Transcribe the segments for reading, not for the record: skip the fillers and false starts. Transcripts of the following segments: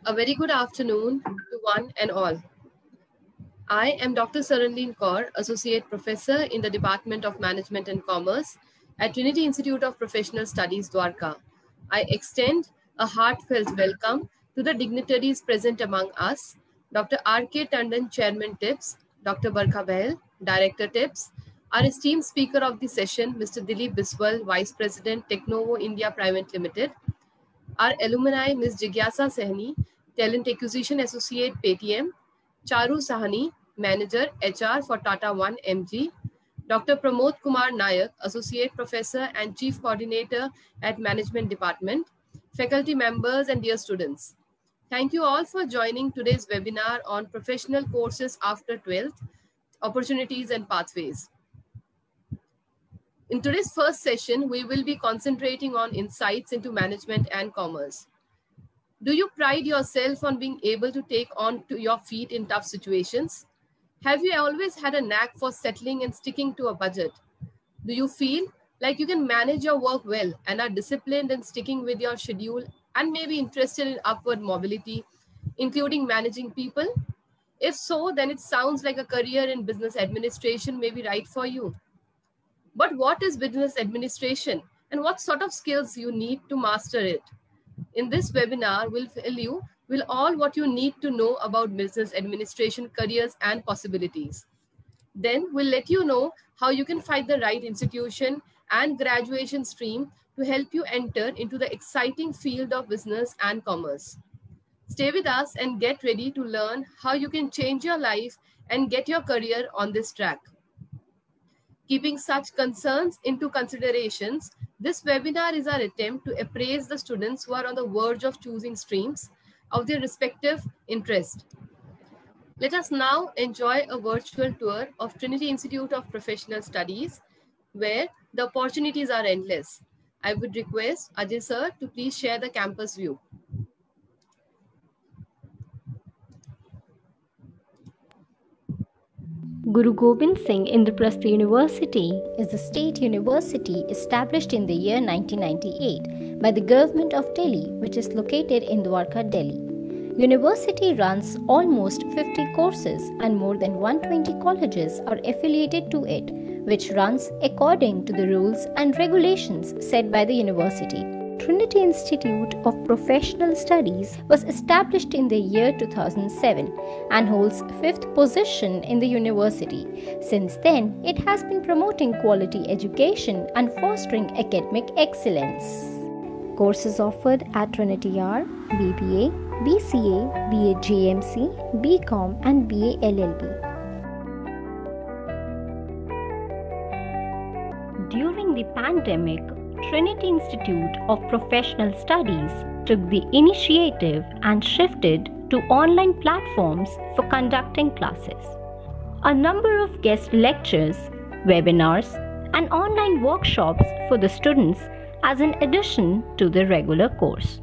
A very good afternoon to one and all. I am Dr. Saranleen Kaur, Associate Professor in the Department of Management and Commerce at Trinity Institute of Professional Studies, Dwarka. I extend a heartfelt welcome to the dignitaries present among us, Dr. R.K. Tandon, Chairman TIPS, Dr. Barkha Bahl, Director TIPS, our esteemed speaker of the session, Mr. Dilip Biswal, Vice President, Technovo India Private Limited, our alumni, Ms. Jigyasa Sehni, Talent Acquisition Associate, Paytm, Charu Sahani, Manager, HR for Tata 1 MG, Dr. Pramod Kumar Nayak, Associate Professor and Chief Coordinator at Management Department, faculty members and dear students. Thank you all for joining today's webinar on professional courses after 12th, opportunities and pathways. In today's first session, we will be concentrating on insights into management and commerce. Do you pride yourself on being able to take on to your feet in tough situations? Have you always had a knack for settling and sticking to a budget? Do you feel like you can manage your work well and are disciplined in sticking with your schedule and may be interested in upward mobility, including managing people? If so, then it sounds like a career in business administration may be right for you. But what is business administration and what sort of skills you need to master it? In this webinar, we'll tell you all what you need to know about business administration careers and possibilities. Then we'll let you know how you can find the right institution and graduation stream to help you enter into the exciting field of business and commerce. Stay with us and get ready to learn how you can change your life and get your career on this track. Keeping such concerns into considerations, this webinar is our attempt to appraise the students who are on the verge of choosing streams of their respective interest. Let us now enjoy a virtual tour of Trinity Institute of Professional Studies, where the opportunities are endless. I would request Ajay sir to please share the campus view. Guru Gobind Singh Indraprastha University is a state university established in the year 1998 by the government of Delhi, which is located in Dwarka, Delhi. University runs almost 50 courses and more than 120 colleges are affiliated to it, which runs according to the rules and regulations set by the university. Trinity Institute of Professional Studies was established in the year 2007 and holds 5th position in the university. Since then, it has been promoting quality education and fostering academic excellence. Courses offered at Trinity are BBA, BCA, BA JMC, BCom and BA LLB. During the pandemic, Trinity Institute of Professional Studies took the initiative and shifted to online platforms for conducting classes. A number of guest lectures, webinars, and online workshops for the students as an addition to the regular course.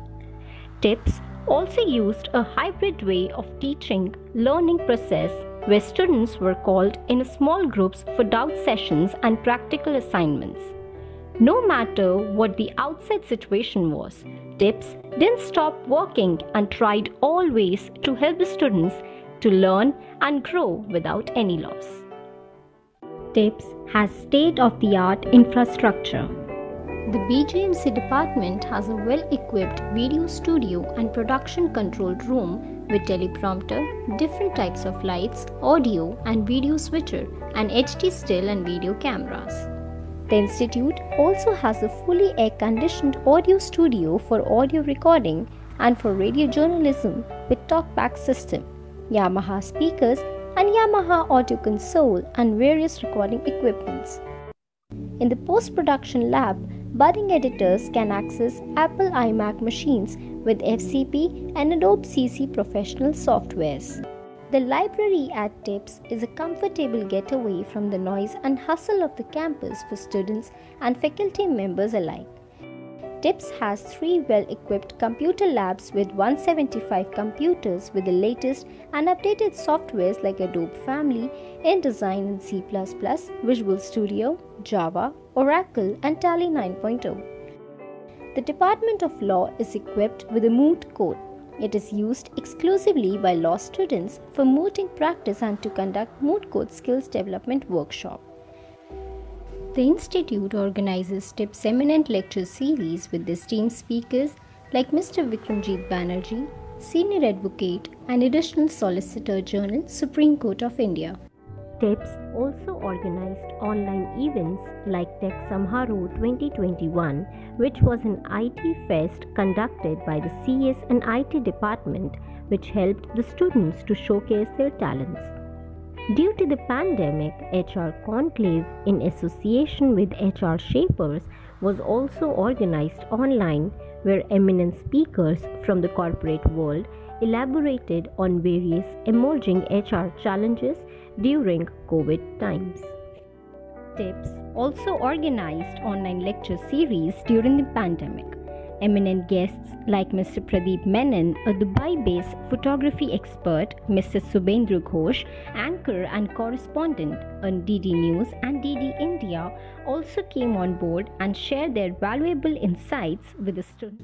TIPS also used a hybrid way of teaching learning process where students were called in small groups for doubt sessions and practical assignments. No matter what the outside situation was, TIPS didn't stop working and tried always to help the students to learn and grow without any loss. TIPS has state-of-the-art infrastructure. The BJMC department has a well-equipped video studio and production controlled room with teleprompter, different types of lights, audio and video switcher, and HD still and video cameras. The institute also has a fully air-conditioned audio studio for audio recording and for radio journalism with talkback system, Yamaha speakers and Yamaha audio console and various recording equipments. In the post-production lab, budding editors can access Apple iMac machines with FCP and Adobe CC professional softwares. The library at TIPS is a comfortable getaway from the noise and hustle of the campus for students and faculty members alike. TIPS has 3 well-equipped computer labs with 175 computers with the latest and updated softwares like Adobe Family, InDesign in C++, Visual Studio, Java, Oracle, and Tally 9.0. The Department of Law is equipped with a moot court. It is used exclusively by law students for mooting practice and to conduct moot court skills development workshop. The Institute organizes TIPS eminent lecture series with esteemed speakers like Mr. Vikramjit Banerjee, Senior Advocate and Additional Solicitor General, Supreme Court of India. TIPS also organized online events like Tech Samharo 2021, which was an IT fest conducted by the CS and IT department, which helped the students to showcase their talents. Due to the pandemic, HR Conclave in association with HR Shapers was also organized online, where eminent speakers from the corporate world elaborated on various emerging HR challenges during COVID times. TIPS also organized online lecture series during the pandemic. Eminent guests like Mr. Pradeep Menon, a Dubai-based photography expert, Mr. Subhendru Ghosh, anchor and correspondent on DD News and DD India, also came on board and shared their valuable insights with the students.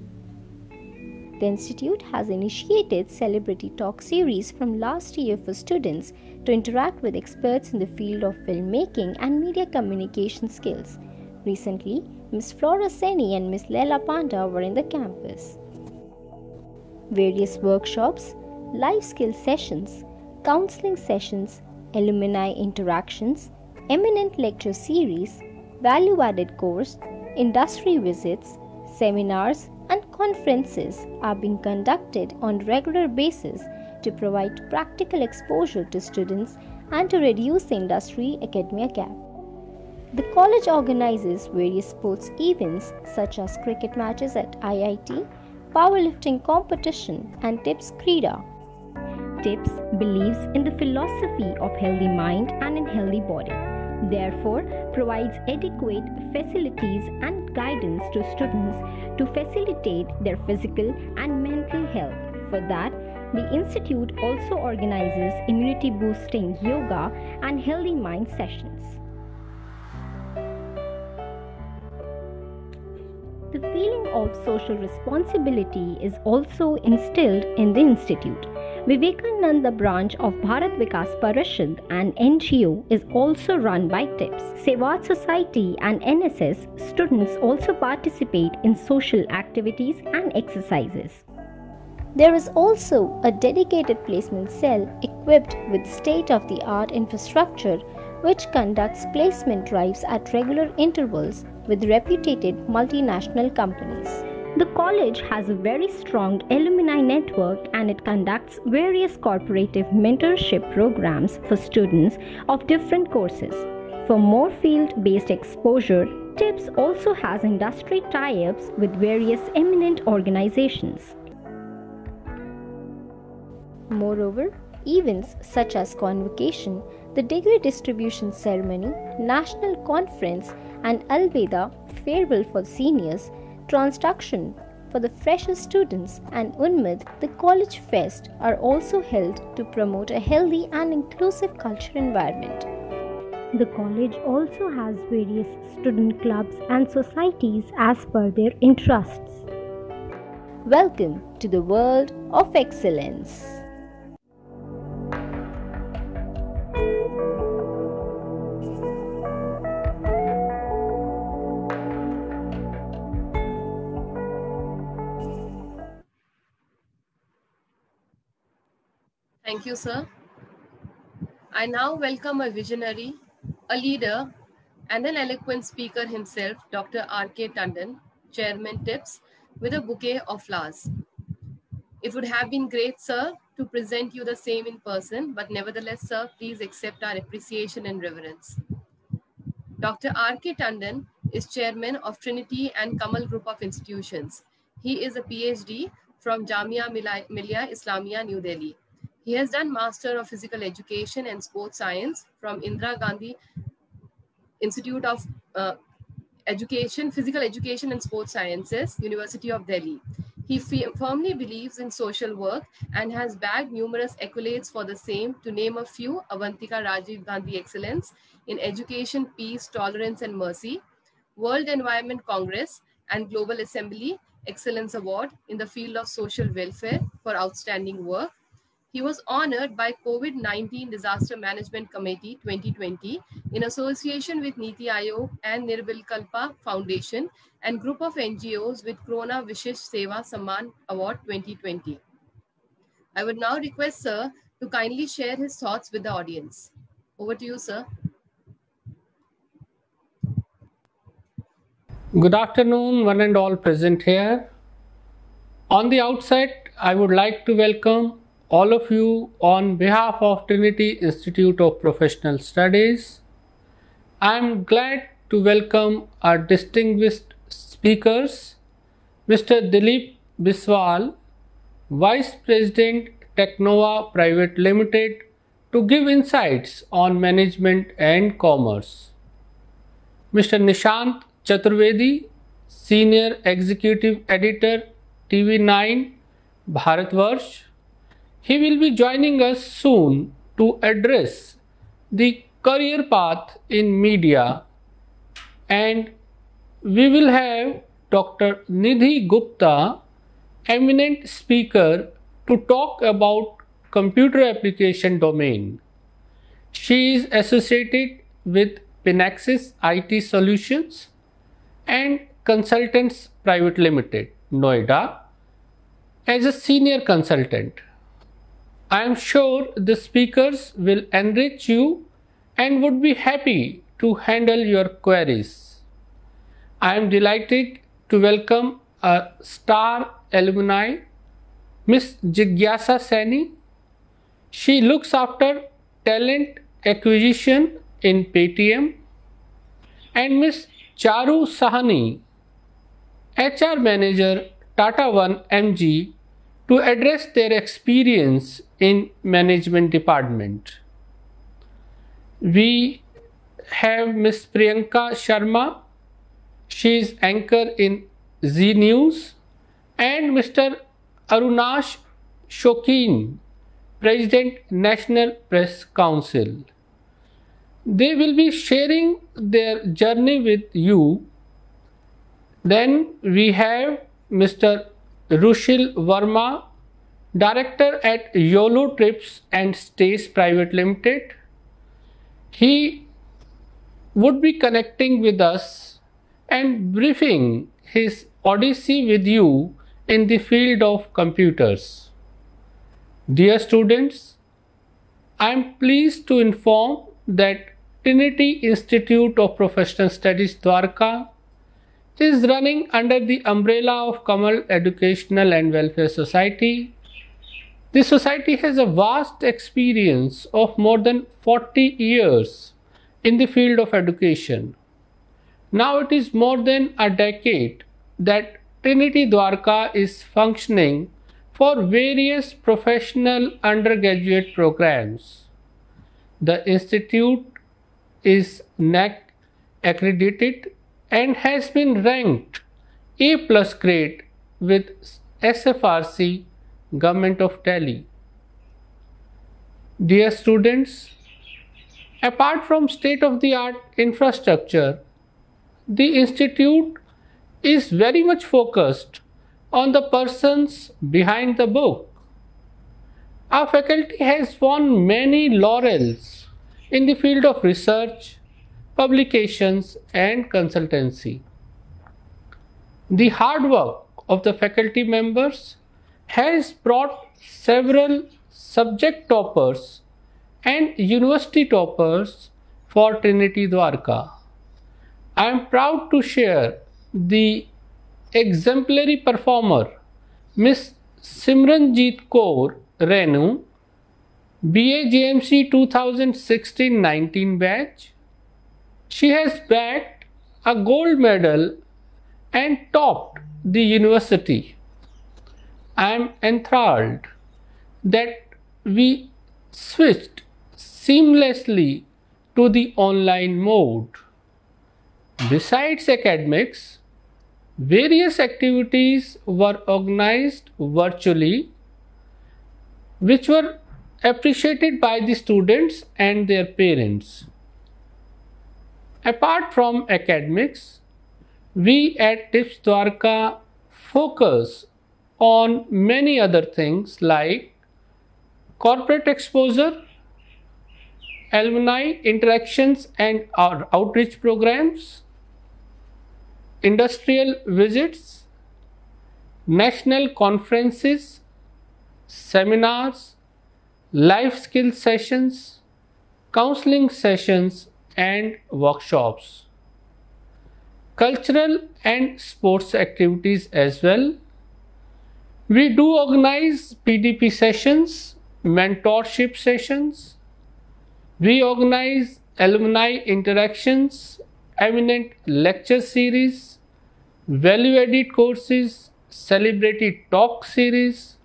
The Institute has initiated Celebrity Talk series from last year for students to interact with experts in the field of filmmaking and media communication skills. Recently, Ms. Flora Seni and Ms. Leila Panda were in the campus. Various workshops, life skill sessions, counseling sessions, alumni interactions, eminent lecture series, value-added course, industry visits, seminars, and conferences are being conducted on regular basis to provide practical exposure to students and to reduce the industry-academia gap. The college organizes various sports events such as cricket matches at IIT, powerlifting competition, and TIPS Krida. TIPS believes in the philosophy of healthy mind and in healthy body. Therefore, provides adequate facilities and guidance to students to facilitate their physical and mental health. For that, the Institute also organizes immunity-boosting yoga and healthy mind sessions. The feeling of social responsibility is also instilled in the Institute. Vivekananda branch of Bharat Vikas Parishad, an NGO, is also run by TIPS. Sevat Society and NSS students also participate in social activities and exercises. There is also a dedicated placement cell equipped with state-of-the-art infrastructure which conducts placement drives at regular intervals with reputed multinational companies. The college has a very strong alumni network and it conducts various corporative mentorship programs for students of different courses. For more field-based exposure, TIPS also has industry tie-ups with various eminent organizations. Moreover, events such as convocation, the degree distribution ceremony, national conference, and Alveda farewell for seniors, transduction for the fresher students, and Unmid, the college fest, are also held to promote a healthy and inclusive culture environment. The college also has various student clubs and societies as per their interests. Welcome to the world of excellence. Thank you, sir. I now welcome a visionary, a leader, and an eloquent speaker himself, Dr. R.K. Tandon, Chairman TIPS, with a bouquet of flowers. It would have been great, sir, to present you the same in person, but nevertheless, sir, please accept our appreciation and reverence. Dr. R.K. Tandon is Chairman of Trinity and Kamal Group of Institutions. He is a PhD from Jamia Millia Islamia, New Delhi. He has done Master of Physical Education and Sports Science from Indira Gandhi Institute of Physical Education and Sports Sciences, University of Delhi. He firmly believes in social work and has bagged numerous accolades for the same, to name a few: Avantika Rajiv Gandhi Excellence in Education, Peace, Tolerance and Mercy, World Environment Congress and Global Assembly, Excellence Award in the field of social welfare for outstanding work. He was honored by COVID-19 Disaster Management Committee 2020 in association with Niti Aayog and Nirvilkalpa Foundation and group of NGOs with Corona Vishish Seva Samman Award 2020. I would now request Sir to kindly share his thoughts with the audience. Over to you, Sir. Good afternoon, one and all present here. On the outset, I would like to welcome all of you on behalf of Trinity Institute of Professional Studies. I am glad to welcome our distinguished speakers, Mr. Dilip Biswal, Vice President Technova Private Limited, to give insights on management and commerce. Mr. Nishant Chaturvedi, Senior Executive Editor, TV9, Bharatvarsh. He will be joining us soon to address the career path in media, and we will have Dr. Nidhi Gupta, eminent speaker, to talk about computer application domain. She is associated with Pinaxis IT Solutions and Consultants Private Limited, Noida, as a senior consultant. I am sure the speakers will enrich you and would be happy to handle your queries. I am delighted to welcome a star alumni, Ms. Jigyasa Saini. She looks after talent acquisition in Paytm, and Ms. Charu Sahani, HR Manager, Tata One MG, to address their experience in management department. We have Ms. Priyanka Sharma. She is anchor in Z News, and Mr. Arunash Shokin, President, National Press Council. They will be sharing their journey with you. Then we have Mr. Rushil Verma, Director at YOLO Trips and Stays Private Limited. He would be connecting with us and briefing his odyssey with you in the field of computers. Dear students, I am pleased to inform that Trinity Institute of Professional Studies, Dwarka, is running under the umbrella of Kamal Educational and Welfare Society. The society has a vast experience of more than 40 years in the field of education. Now it is more than a decade that Trinity Dwarka is functioning for various professional undergraduate programs. The institute is NAAC accredited and has been ranked A+ grade with SFRC, Government of Delhi. Dear students, apart from state-of-the-art infrastructure, the institute is very much focused on the persons behind the book. Our faculty has won many laurels in the field of research, publications, and consultancy. The hard work of the faculty members has brought several subject toppers and university toppers for Trinity Dwarka. I am proud to share the exemplary performer, Miss Simranjeet Kaur Renu, BA JMC 2016-19 batch. She has bagged a gold medal and topped the university. I am enthralled that we switched seamlessly to the online mode. Besides academics, various activities were organized virtually, which were appreciated by the students and their parents. Apart from academics, we at TIPS Dwarka focus on many other things like corporate exposure, alumni interactions and outreach programs, industrial visits, national conferences, seminars, life skill sessions, counseling sessions and workshops, cultural and sports activities as well. We do organize PDP sessions, mentorship sessions. We organize alumni interactions, eminent lecture series, value-added courses, celebrity talk series.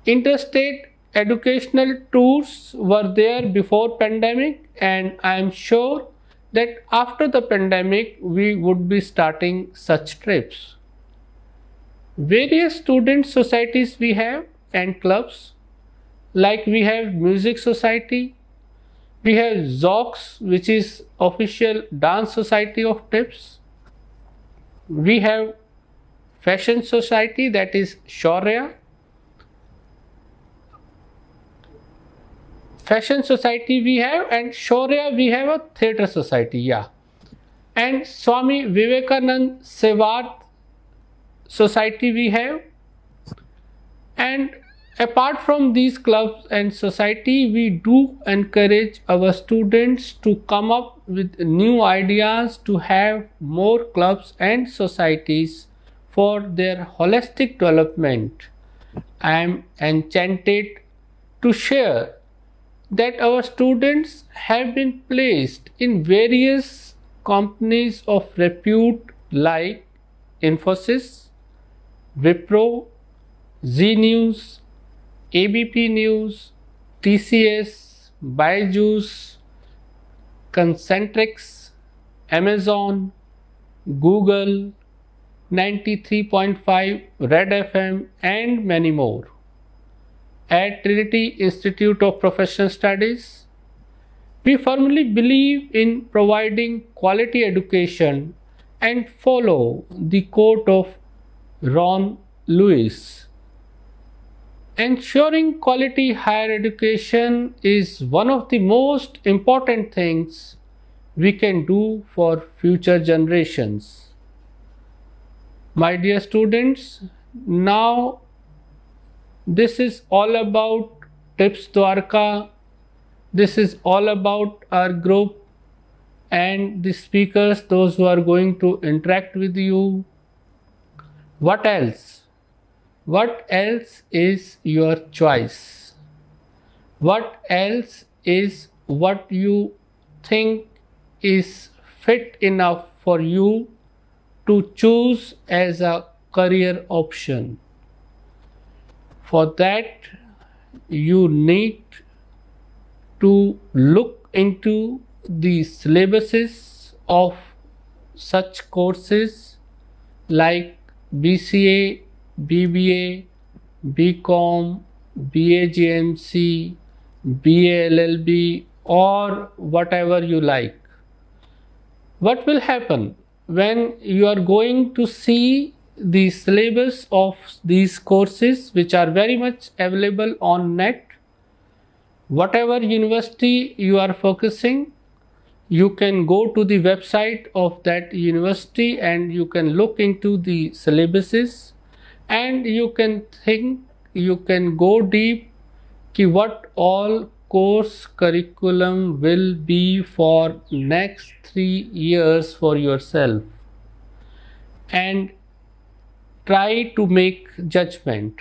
Interstate educational tours were there before pandemic, and I am sure that after the pandemic we would be starting such trips. Various student societies we have and clubs, like we have music society, we have ZOCS, which is official dance society of tips. We have fashion society, that is Shaurya. Fashion society we have, and Shaurya we have a theatre society, yeah. And Swami Vivekanand Sevarth society we have. And apart from these clubs and society, we do encourage our students to come up with new ideas to have more clubs and societies for their holistic development. I am enchanted to share that our students have been placed in various companies of repute like Infosys, Wipro, Zee News, ABP News, TCS, Byju's, Concentrix, Amazon, Google, 93.5 Red FM and many more. At Trinity Institute of Professional Studies, we firmly believe in providing quality education and follow the quote of Ron Lewis. Ensuring quality higher education is one of the most important things we can do for future generations. My dear students, now this is all about Tips Dwarka. This is all about our group and the speakers, those who are going to interact with you. What else? What else is your choice? What else is what you think is fit enough for you to choose as a career option? For that, you need to look into the syllabuses of such courses like BCA, BBA, BCom, BAGMC, BALLB or whatever you like. What will happen when you are going to see the syllabus of these courses, which are very much available on net? Whatever university you are focusing, you can go to the website of that university and you can look into the syllabuses and you can think, you can go deep ki what all course curriculum will be for next 3 years for yourself, and try to make judgment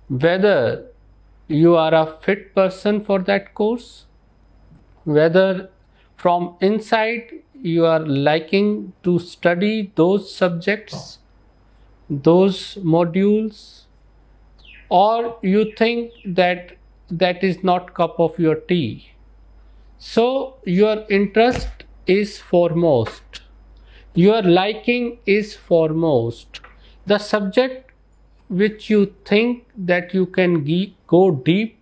whether you are a fit person for that course, whether from inside you are liking to study those subjects, those modules, or you think that that is not cup of your tea. So your interest is foremost, your liking is foremost. The subject which you think that you can go deep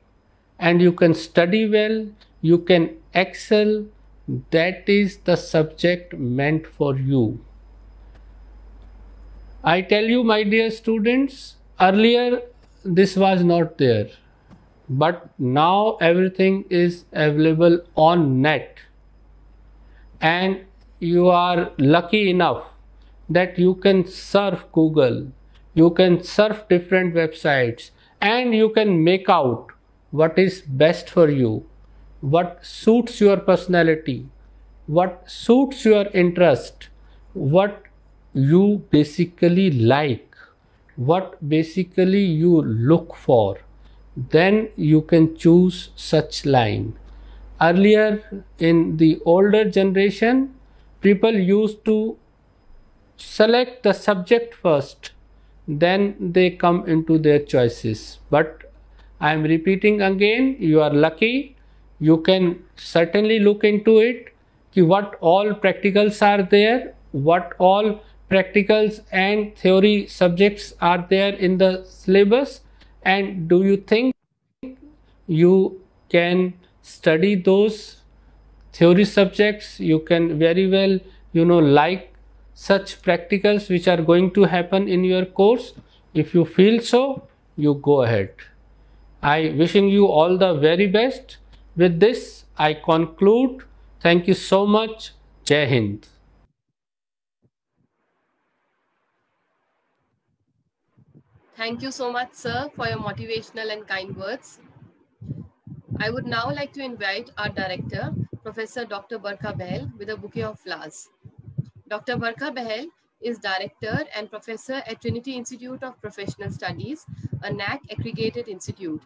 and you can study well, you can excel, that is the subject meant for you. I tell you, my dear students, earlier this was not there, but now everything is available on net, and you are lucky enough that you can surf Google, you can surf different websites, and you can make out what is best for you, what suits your personality, what suits your interest, what you basically like, what basically you look for. Then you can choose such line. Earlier in the older generation, people used to select the subject first, then they come into their choices. But I am repeating again, you are lucky, you can certainly look into it, what all practicals are there, what all practicals and theory subjects are there in the syllabus, and do you think you can study those theory subjects? You can very well, like such practicals which are going to happen in your course. If you feel so, you go ahead. I wishing you all the very best. With this I conclude. Thank you so much. Jai Hind. Thank you so much, sir, for your motivational and kind words. I would now like to invite our director, Professor Dr. Barkha Bahel, with a bouquet of flowers. Dr. Barkha Bahel is director and professor at Trinity Institute of Professional Studies, a NAC accredited institute,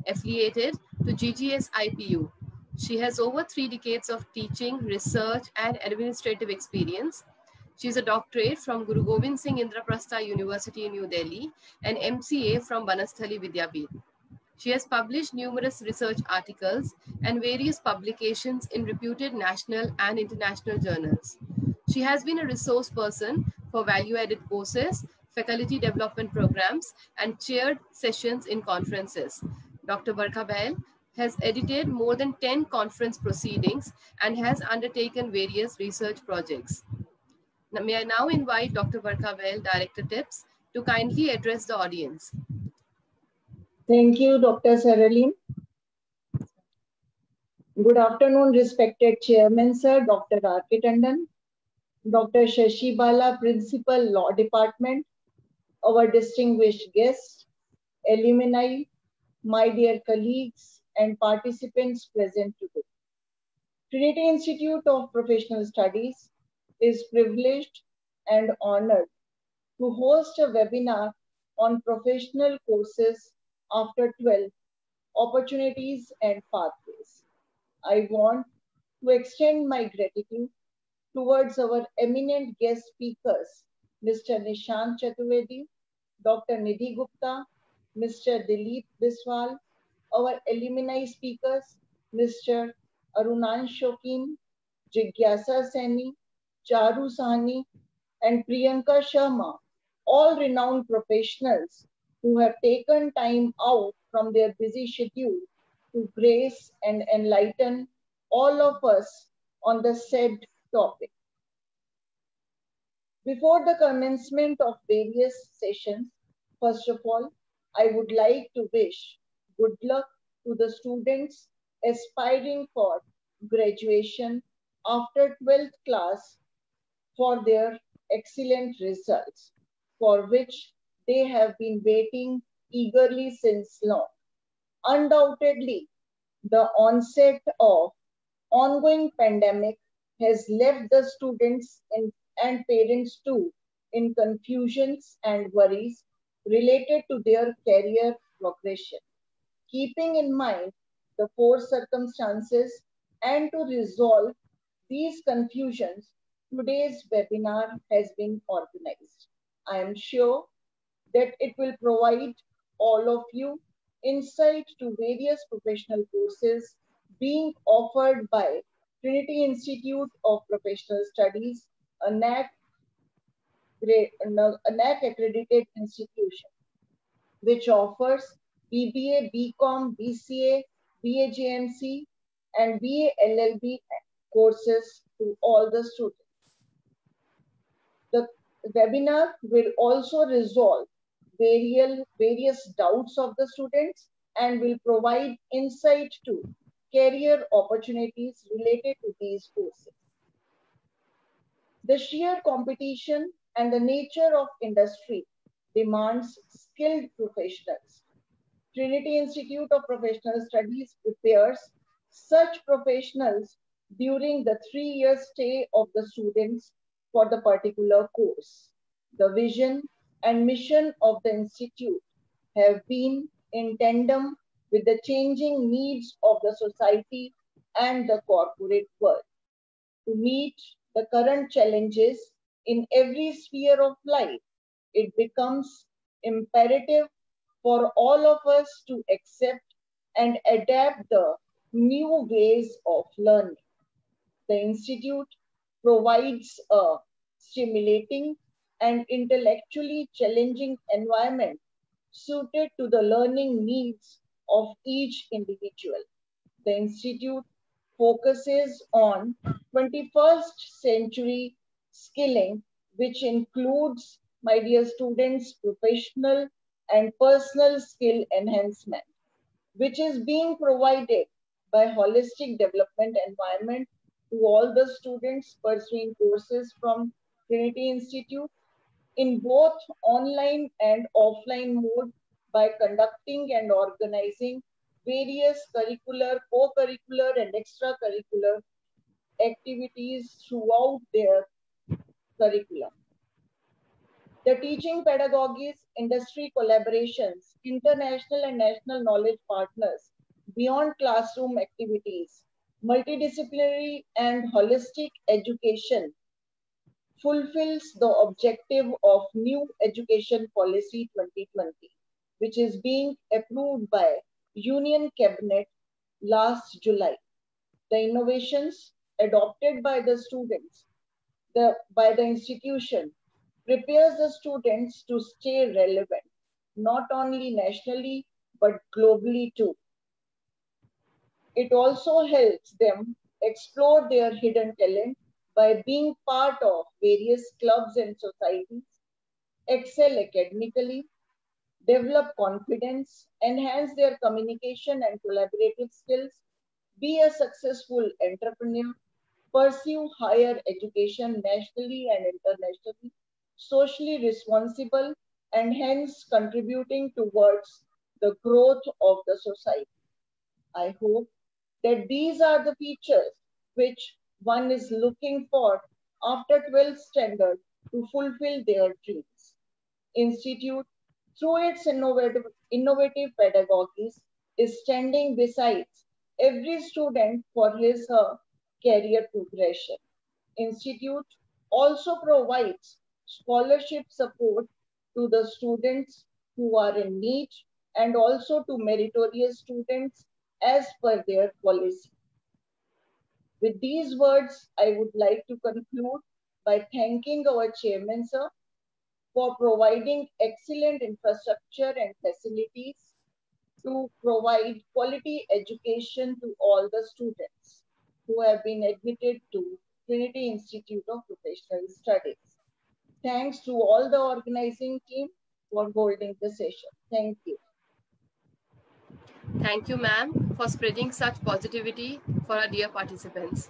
affiliated to GGS IPU. She has over 3 decades of teaching, research, and administrative experience. She is a doctorate from Guru Gobind Singh Indraprastha University in New Delhi and MCA from Banasthali Vidyapeeth. She has published numerous research articles and various publications in reputed national and international journals. She has been a resource person for value-added courses, faculty development programs, and chaired sessions in conferences. Dr. Barkha Bahel has edited more than 10 conference proceedings and has undertaken various research projects. May I now invite Dr. Barkha Bahel, Director TIPS, to kindly address the audience. Thank you, Dr. Saraleen. Good afternoon, respected Chairman, Sir, Dr. R.K. Tandon, Dr. Shashi Bala, Principal, Law Department, our distinguished guests, alumni, my dear colleagues, and participants present today. Trinity Institute of Professional Studies is privileged and honored to host a webinar on professional courses after 12, opportunities and pathways. I want to extend my gratitude towards our eminent guest speakers, Mr. Nishant Chaturvedi, Dr. Nidhi Gupta, Mr. Dilip Biswal, our alumni speakers, Mr. Arunash Shokin, Jigyasa Seni, Charu Sahni, and Priyanka Sharma, all renowned professionals who have taken time out from their busy schedule to grace and enlighten all of us on the said topic. Before the commencement of various sessions, first of all, I would like to wish good luck to the students aspiring for graduation after 12th class for their excellent results, for which they have been waiting eagerly since long. Undoubtedly, the onset of ongoing pandemic has left the students and parents too in confusions and worries related to their career progression. Keeping in mind the four circumstances and to resolve these confusions, today's webinar has been organized. I am sure that it will provide all of you insight to various professional courses being offered by Trinity Institute of Professional Studies, a NAC accredited institution, which offers BBA, BCom, BCA, BA JMC, and BA LLB courses to all the students. The The webinar will also resolve various doubts of the students and will provide insight to career opportunities related to these courses. The sheer competition and the nature of industry demands skilled professionals. Trinity Institute of Professional Studies prepares such professionals during the 3-year stay of the students for the particular course. The vision and mission of the institute have been in tandem with the changing needs of the society and the corporate world. To meet the current challenges in every sphere of life, it becomes imperative for all of us to accept and adapt the new ways of learning. The Institute provides a stimulating and intellectually challenging environment suited to the learning needs of each individual. The Institute focuses on 21st century skilling, which includes, my dear students, professional and personal skill enhancement, which is being provided by holistic development environment to all the students pursuing courses from Trinity Institute in both online and offline mode by conducting and organizing various curricular, co-curricular and extracurricular activities throughout their curriculum. The teaching pedagogies, industry collaborations, international and national knowledge partners, beyond classroom activities, multidisciplinary and holistic education fulfills the objective of new education policy 2020, which is being approved by Union Cabinet last July. The innovations adopted by the students, by the institution, prepares the students to stay relevant, not only nationally, but globally too. It also helps them explore their hidden talent by being part of various clubs and societies, excel academically, develop confidence, enhance their communication and collaborative skills, be a successful entrepreneur, pursue higher education nationally and internationally, socially responsible, and hence contributing towards the growth of the society. I hope that these are the features which one is looking for after 12th standard to fulfill their dreams. Institute, through its innovative pedagogies, is standing beside every student for his or her career progression. Institute also provides scholarship support to the students who are in need and also to meritorious students as per their policy. With these words, I would like to conclude by thanking our chairman, sir, for providing excellent infrastructure and facilities to provide quality education to all the students who have been admitted to Trinity Institute of Professional Studies. Thanks to all the organizing team for holding the session. Thank you. Thank you, ma'am, for spreading such positivity for our dear participants.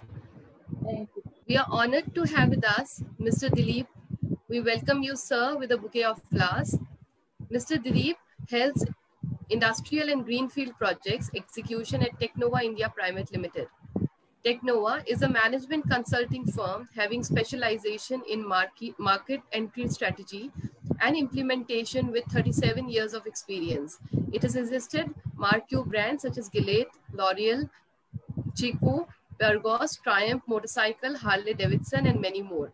Thank you. We are honored to have with us Mr. Dilip. We welcome you, sir, with a bouquet of flowers. Mr. Dilip heads Industrial and Greenfield Projects Execution at Technova India Private Limited. Technova is a management consulting firm having specialization in market entry strategy and implementation with 37 years of experience. It has assisted marquee brands such as Gillette, L'Oreal, Chico, Burgos, Triumph Motorcycle, Harley Davidson, and many more.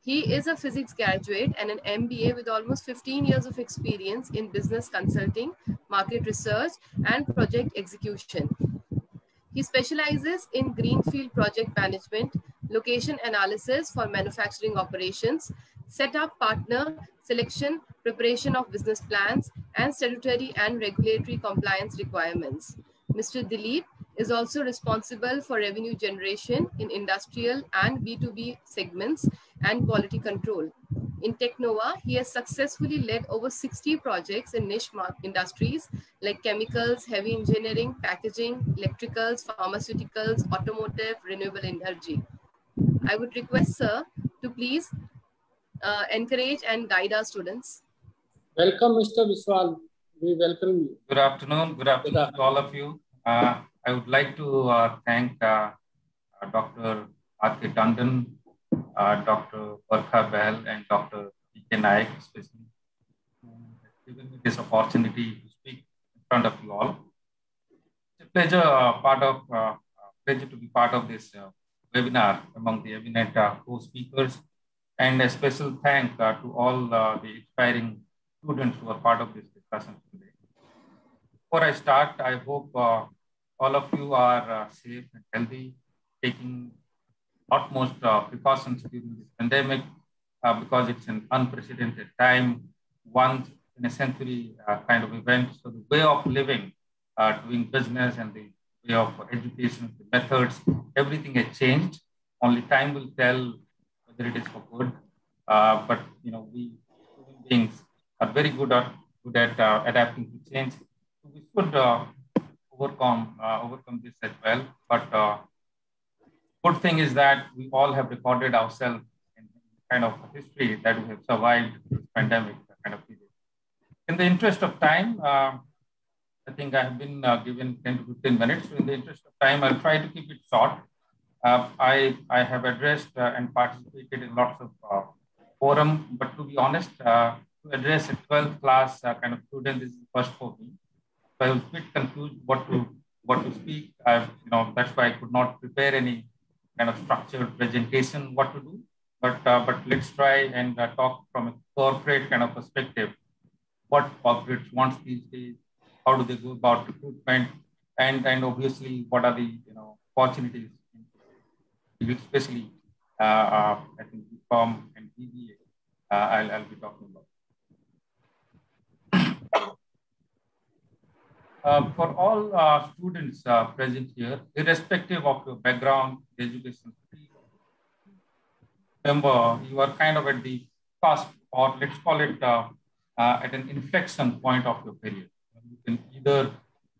He is a physics graduate and an MBA with almost 15 years of experience in business consulting, market research, and project execution. He specializes in greenfield project management, location analysis for manufacturing operations, setup, partner selection, preparation of business plans, and statutory and regulatory compliance requirements. Mr. Dilip is also responsible for revenue generation in industrial and B2B segments and quality control. In Technova, he has successfully led over 60 projects in niche industries like chemicals, heavy engineering, packaging, electricals, pharmaceuticals, automotive, renewable energy. I would request Sir to please encourage and guide our students. Welcome, Mr. Biswal. We welcome you. Good afternoon. Good afternoon to all of you. I would like to thank Dr. R.K. Tandon, Dr. Barkha Bahl, and Dr. P.K. Naik, especially, who have given me this opportunity to speak in front of you all. It's a pleasure, pleasure to be part of this webinar among the eminent co-speakers, and a special thank to all the inspiring students who are part of this discussion today. Before I start, I hope all of you are safe and healthy, taking utmost precautions during this pandemic because it's an unprecedented time, once in a century kind of event. So the way of living, doing business, and the way of education, the methods, everything has changed. Only time will tell whether it is for good. But we human beings are very good at adapting to change. So we should overcome this as well. But good thing is that we all have recorded ourselves in kind of history that we have survived this pandemic kind of period. In the interest of time, I think I have been given 10 to 15 minutes. So in the interest of time, I'll try to keep it short. I have addressed and participated in lots of forum, but to be honest, to address a 12th class kind of student, this is the first for me. So I was a bit confused what to speak. That's why I could not prepare any kind of structured presentation what to do. But let's try and talk from a corporate kind of perspective. What corporates want these days? How do they go about recruitment? And obviously, what are the opportunities, especially I think BCom and BBA. I'll be talking about. For all students present here, irrespective of your background, education, remember you are kind of at the cusp, or let's call it at an inflection point of your career. You can either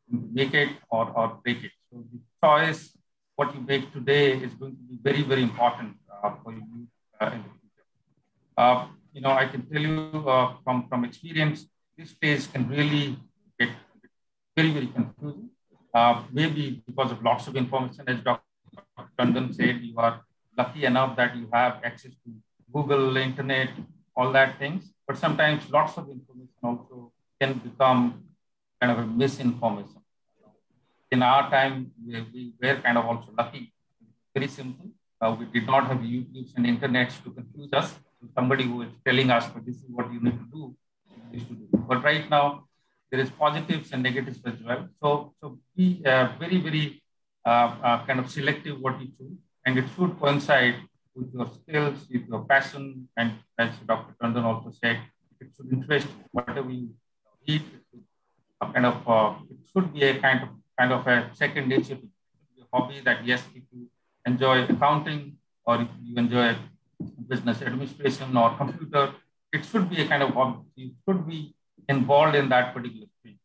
make it or break it. So the choice, what you make today, is going to be very, very important for you in the future. I can tell you from experience, this stage can really get very, very confusing. Maybe because of lots of information, as Dr. Tandon said, you are lucky enough that you have access to Google, internet, all that things. But sometimes lots of information also can become kind of a misinformation. In our time, we were kind of also lucky. Very simple. We did not have YouTubes and internets to confuse us. So somebody who is telling us, but this is what you need to do, But right now, there is positives and negatives as well. So be very, very kind of selective what you choose, and it should coincide with your skills, with your passion, and as Dr. Tandon also said, it should interest whatever you read. It should be a kind of a second nature, a hobby that yes, if you enjoy accounting or if you enjoy business administration or computer, it should be a kind of hobby. You should be involved in that particular field.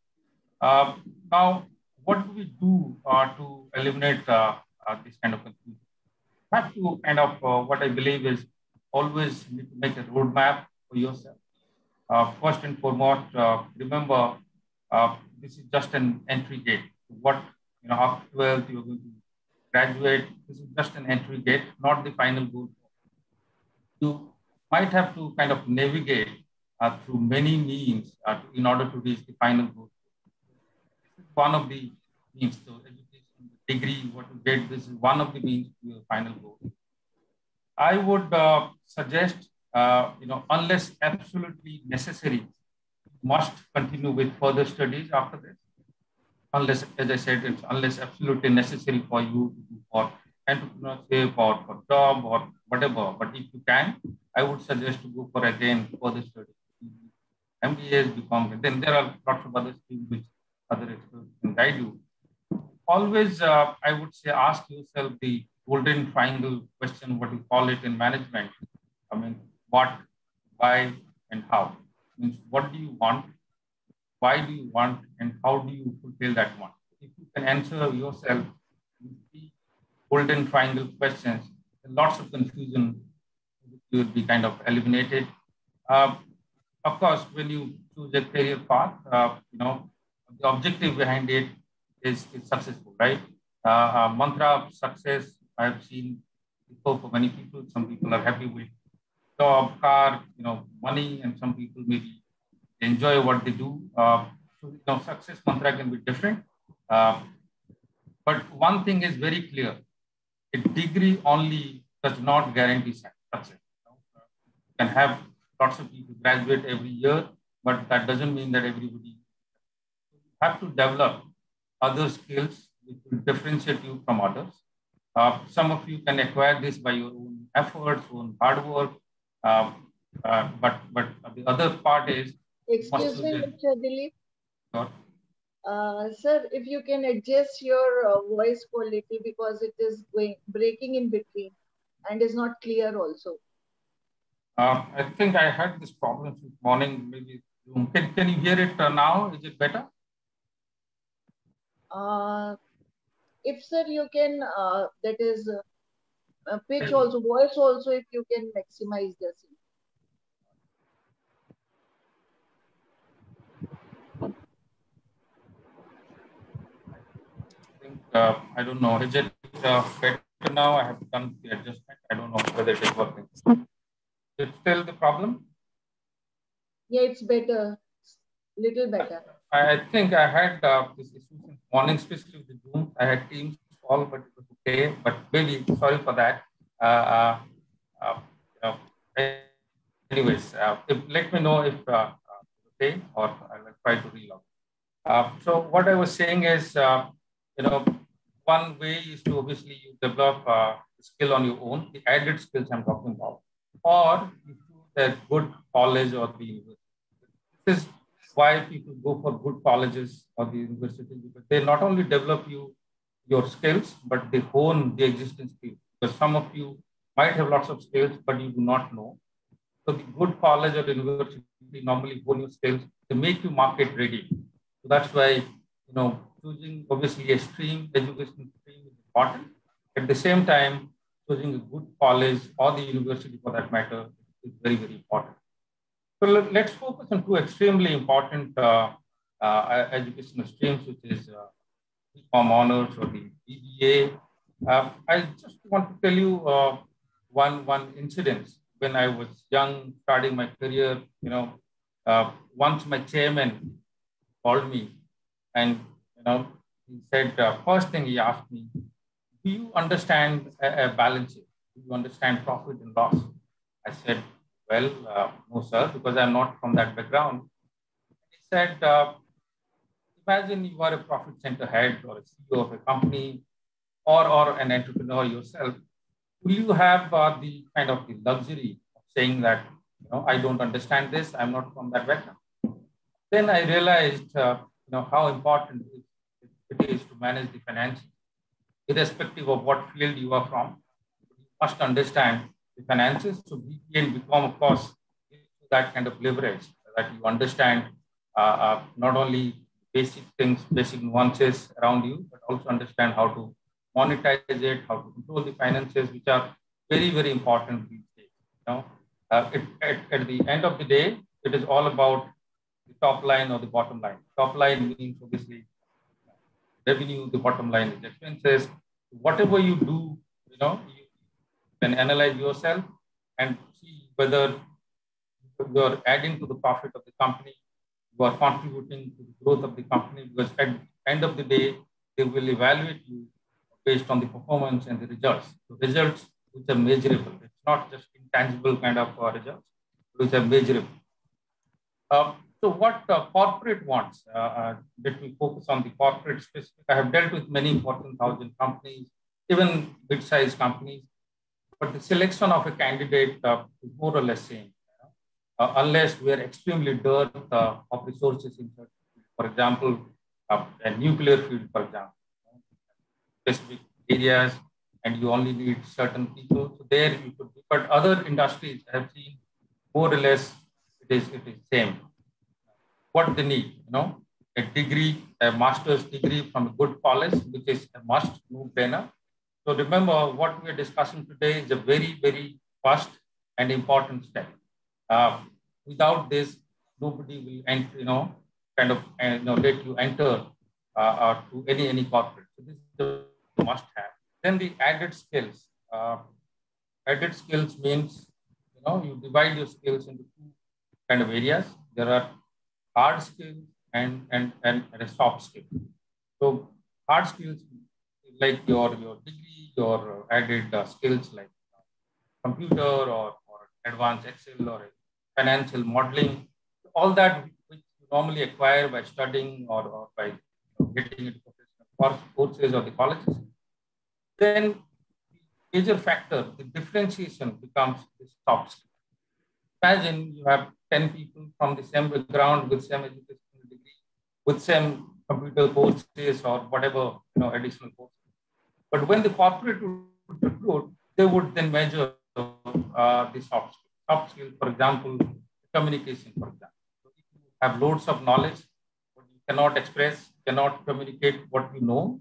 Now, what do we do to eliminate this kind of confusion? You have to kind of, what I believe is always need to make a roadmap for yourself. First and foremost, remember, this is just an entry gate. What, after 12th, you're going to graduate. This is just an entry gate, not the final goal. You might have to kind of navigate through many means in order to reach the final goal. This is one of the means. So education, degree, what you get, this is one of the means to your final goal. I would suggest, unless absolutely necessary, must continue with further studies after this. Unless, as I said, it's unless absolutely necessary for you to do for entrepreneurship or for job or whatever. But if you can, I would suggest to go for again further studies. MBAs, BCom, then there are lots of other things which other experts can guide you. Always, I would say, ask yourself the golden triangle question, what you call it in management. I mean, what, why, and how. Means what do you want, why do you want, and how do you fulfill that want? If you can answer yourself these three golden triangle questions, then lots of confusion will be kind of eliminated. Of course, when you choose a career path, the objective behind it is successful, right? Mantra of success, I have seen before for many people. Some people are happy with job, car, money, and some people maybe enjoy what they do. So, success mantra can be different. But one thing is very clear: a degree only does not guarantee success. You can have lots of people graduate every year, but that doesn't mean that everybody. You have to develop other skills which will differentiate you from others. Some of you can acquire this by your own efforts, own hard work. But the other part is. Excuse me, Mr. Dilip. Sure. Sir, if you can adjust your voice quality because it is breaking in between and is not clear also. I think I had this problem this morning. Maybe can you hear it now? Is it better? If sir, you can that is pitch also, voice also, if you can maximize this. I don't know. Is it better now? I have done the adjustment. I don't know whether it is working. Is it still the problem? Yeah, it's better. Little better. I think I had this issue since morning, especially with the Zoom. I had Teams call, but it was okay. But maybe sorry for that. Anyways, let me know if okay, or I'll try to relog. So what I was saying is, one way is to obviously you develop skill on your own, the added skills I'm talking about, or you choose a good college or the university. This is why people go for good colleges or the university, because they not only develop your skills, but they hone the existing skills. Because some of you might have lots of skills, but you do not know. So the good college or university normally hone your skills. They make you market ready. So that's why, choosing obviously a stream, education stream is important. At the same time, choosing a good college or the university for that matter is very, very important. So let's focus on two extremely important educational streams, which is BCom honors or the BBA. I just want to tell you one incident. When I was young, starting my career, once my chairman called me, and he said, first thing he asked me, do you understand a balance sheet? Do you understand profit and loss? I said, well, no, sir, because I'm not from that background. He said, imagine you are a profit center head or a CEO of a company or an entrepreneur yourself. Will you have the kind of the luxury of saying that, I don't understand this, I'm not from that background? Then I realized, how important it is to manage the finances, irrespective of what field you are from. You must understand the finances. So BPA and BCom, of course, that kind of leverage that you understand not only basic things, basic nuances around you, but also understand how to monetize it, how to control the finances, which are very, very important these days. At the end of the day, it is all about the top line or the bottom line. Top line means obviously revenue, the bottom line is expenses. Whatever you do, you can analyze yourself and see whether you are adding to the profit of the company, you are contributing to the growth of the company, because at the end of the day, they will evaluate you based on the performance and the results. The results which are measurable. It's not just intangible kind of results, which are measurable. So what corporate wants, let me focus on the corporate specific. I have dealt with many Fortune 1000 companies, even mid-sized companies, but the selection of a candidate is more or less same. Unless we are extremely dearth of resources in certain field. For example, a nuclear field, for example, specific areas, and you only need certain people. So there you could, but other industries I have seen more or less it is same. What they need, a degree, a master's degree from a good college, which is a must, no-brainer. So remember, what we are discussing today is a very, very first and important step. Without this, nobody will enter, let you enter to any corporate. So this is a must-have. Then the added skills. Added skills means, you divide your skills into two kind of areas. There are hard skills and a soft skill. So hard skills like your degree, your added skills like computer or advanced Excel or financial modeling, all that which you normally acquire by studying or by getting into professional courses or the colleges. Then the major factor, the differentiation becomes the soft skill. Imagine you have 10 people from the same background with same educational degree, with same computer courses or whatever, additional courses. But when the corporate would recruit, they would then measure the soft skills. Soft skills, for example, communication, for example. So if you have loads of knowledge, but you cannot express, cannot communicate what you know,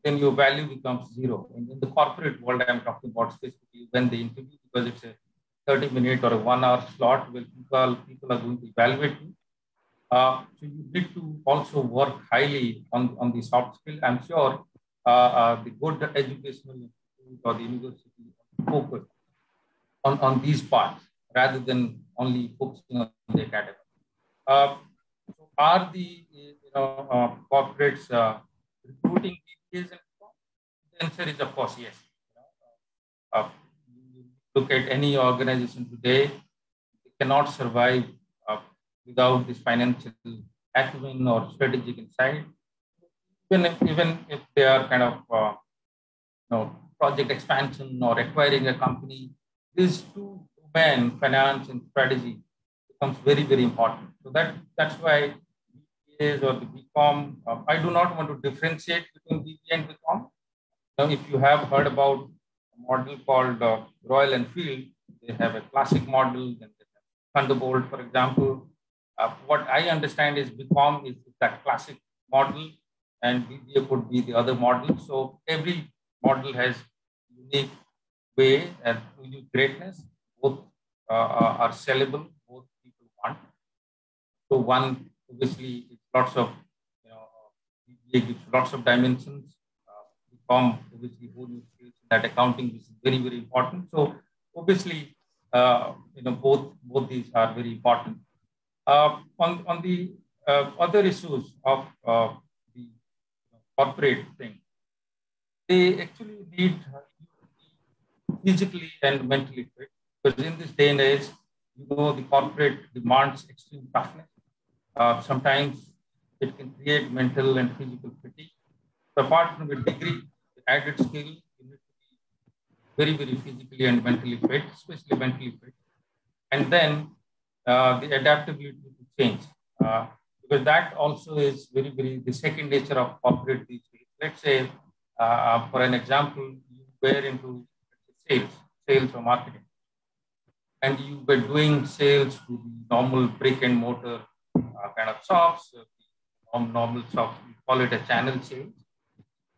then your value becomes zero. And in the corporate world, I'm talking about specifically when they interview, because it's a 30-minute or a 1-hour slot where people are going to evaluate you. So you need to also work highly on the soft skill. I'm sure the good educational institute or the university focus on these parts rather than only focusing on the academic. So are the corporates recruiting BPAs? The answer is of course yes. Look at any organization today, they cannot survive without this financial acumen or strategic insight. Even if they are kind of project expansion or acquiring a company, these two domain, finance and strategy, becomes very, very important. So that's why BPAs or the BCom, I do not want to differentiate between BPA and BCom. Now, if you have heard about a model called Royal Enfield, they have a classic model, then they have Thunderbolt, for example. What I understand is BCom is that classic model and BPA could be the other model. So every model has unique way and unique greatness. Both are sellable, both people want. So one, obviously, it's lots of, BPA gives lots of dimensions. BCom, obviously, whole new skills that accounting, which is very, very important. So obviously, both these are very important. On the other issues of the corporate thing, they actually need physically and mentally fit, because in this day and age, the corporate demands extreme toughness. Sometimes it can create mental and physical fatigue. So apart from a degree, the added skill, you need to be very, very physically and mentally fit, especially mentally fit. And then the adaptability to change, because that also is very, very the second nature of corporate these days. Let's say, for an example, you were into sales or marketing, and you were doing sales to the normal brick and mortar kind of shops, normal shops, we call it a channel sales.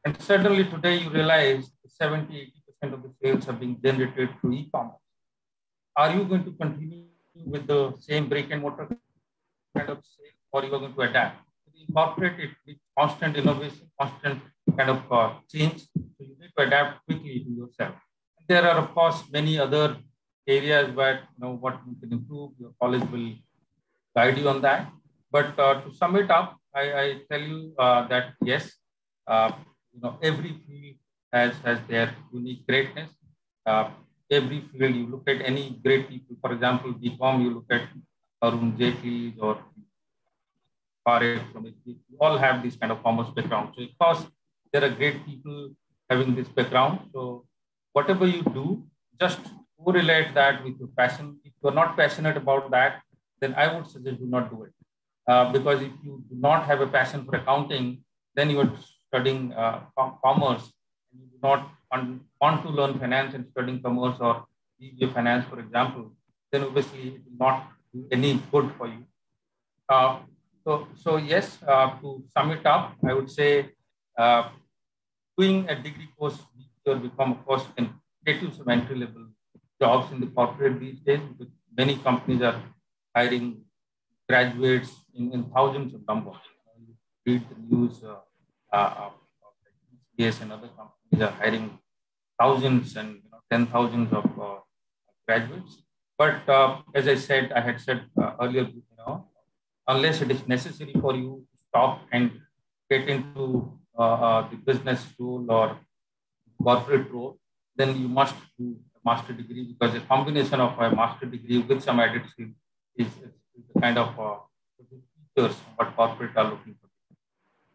And suddenly today you realize 70-80% of the sales are being generated through e-commerce. Are you going to continue with the same brick and mortar kind of sale, or you are going to adapt? Incorporate it with constant innovation, constant kind of change. So you need to adapt quickly to yourself. And there are, of course, many other areas where what you can improve. Your college will guide you on that. But to sum it up, I tell you that yes, every field has their unique greatness. Every field, you look at any great people, for example, BCom, you look at Arun Jaitley or Parekh from it, you all have this kind of commerce background. So of course, there are great people having this background. So whatever you do, just correlate that with your passion. If you're not passionate about that, then I would suggest do not do it. Because if you do not have a passion for accounting, then you are studying commerce, and you do not want to learn finance and studying commerce or BBA finance, for example, then obviously it will not do any good for you. So yes, to sum it up, I would say doing a degree course or become a course can get you some entry level jobs in the corporate these days, because many companies are hiring graduates in thousands of numbers. You read the news, TCS and other companies are hiring thousands and 10,000s of graduates. But as I said, I had said earlier, unless it is necessary for you to stop and get into the business role or corporate role, then you must do a master degree, because a combination of a master degree with some added skill is the kind of features what corporate are looking for.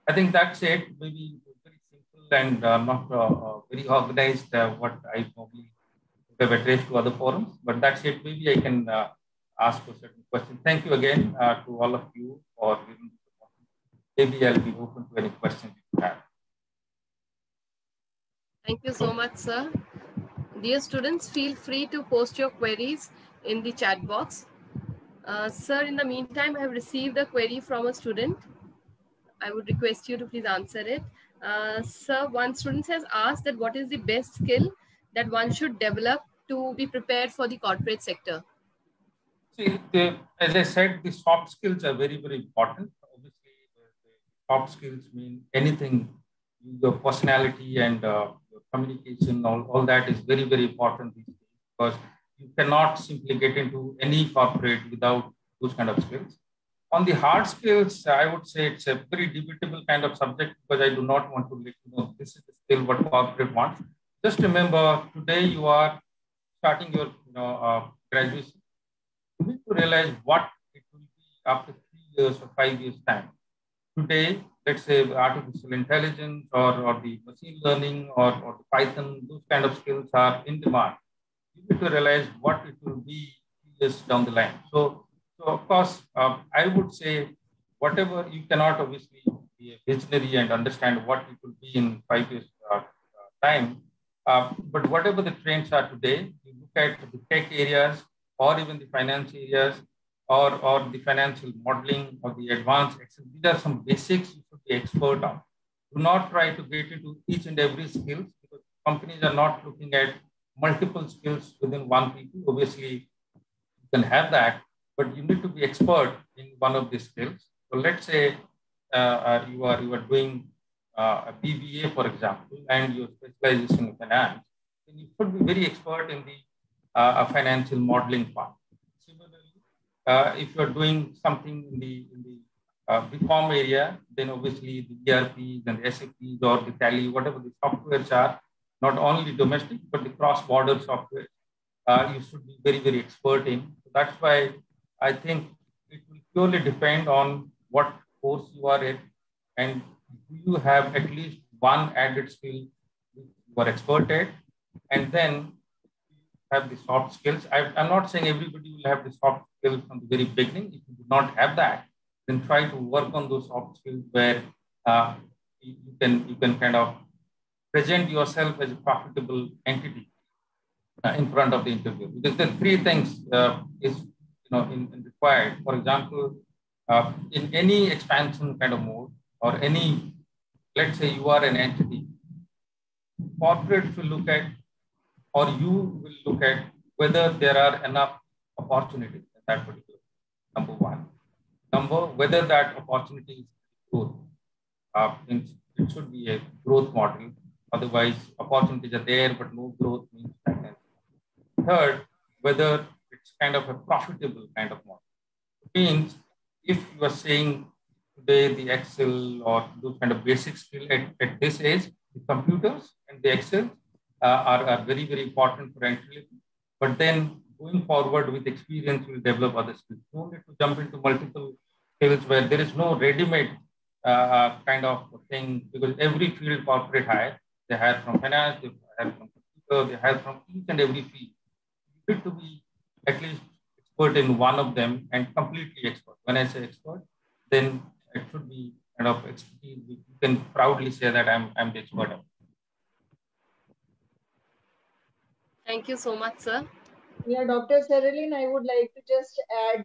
I think that's it. Maybe very simple and not very organized, what I probably have addressed to other forums, but that's it. Maybe I can ask a certain question. Thank you again to all of you for giving the question. Maybe I'll be open to any questions you have. Thank you so much, sir. Dear students, feel free to post your queries in the chat box. Sir, in the meantime, I have received a query from a student. I would request you to please answer it. Sir, one student has asked that what is the best skill that one should develop to be prepared for the corporate sector? See, as I said, the soft skills are very, very important. Obviously, the soft skills mean anything. Your personality and your communication, all that is very, very important these days, because you cannot simply get into any corporate without those kind of skills. On the hard skills, I would say it's a very debatable kind of subject, because I do not want to let you know this is the skill what corporate wants. Just remember, today you are starting your graduation. You need to realize what it will be after 3 years or 5 years time. Today, let's say artificial intelligence or the machine learning or the Python, those kind of skills are in demand. You need to realize what it will be 3 years down the line. So of course, I would say whatever you cannot obviously be a visionary and understand what it will be in 5 years time. But whatever the trends are today, you look at the tech areas or even the finance areas or the financial modeling or the advanced Excel. These are some basics you should be expert on. Do not try to get into each and every skill, because companies are not looking at multiple skills within one people. Obviously, you can have that, but you need to be expert in one of these skills. So let's say you are doing a BBA, for example, and your specialization in finance, then you should be very expert in the financial modeling part. Similarly, if you are doing something in the BCom area, then obviously the ERPs and the SAPs or the Tally, whatever the softwares are, not only domestic but the cross-border software, you should be very, very expert in. So that's why I think it will purely depend on what course you are in, and you have at least one added skill which you are expert at, and then have the soft skills. I'm not saying everybody will have the soft skills from the very beginning. If you do not have that, then try to work on those soft skills where you can kind of present yourself as a profitable entity in front of the interview. Because the three things is required. For example, in any expansion kind of mode or any, let's say you are an entity, corporate will look at, or you will look at whether there are enough opportunities in that particular, number one. Number, whether that opportunity is growth. It should be a growth model. Otherwise, opportunities are there, but no growth means stagnancy. Third, whether it's kind of a profitable kind of model. It means if you are saying today the Excel or those kind of basic skill at this age, the computers and the Excel are very, very important for entry level. But then going forward with experience, you'll develop other skills. You don't need to jump into multiple skills where there is no ready-made kind of thing, because every field corporate hire, they hire from finance, they hire from computer, they hire from each and every field. You need to be at least expert in one of them and completely expert. When I say expert, then it should be kind of expertise. You can proudly say that I'm the expert of. Thank you so much, sir. Yeah, Dr. Seralin, I would like to just add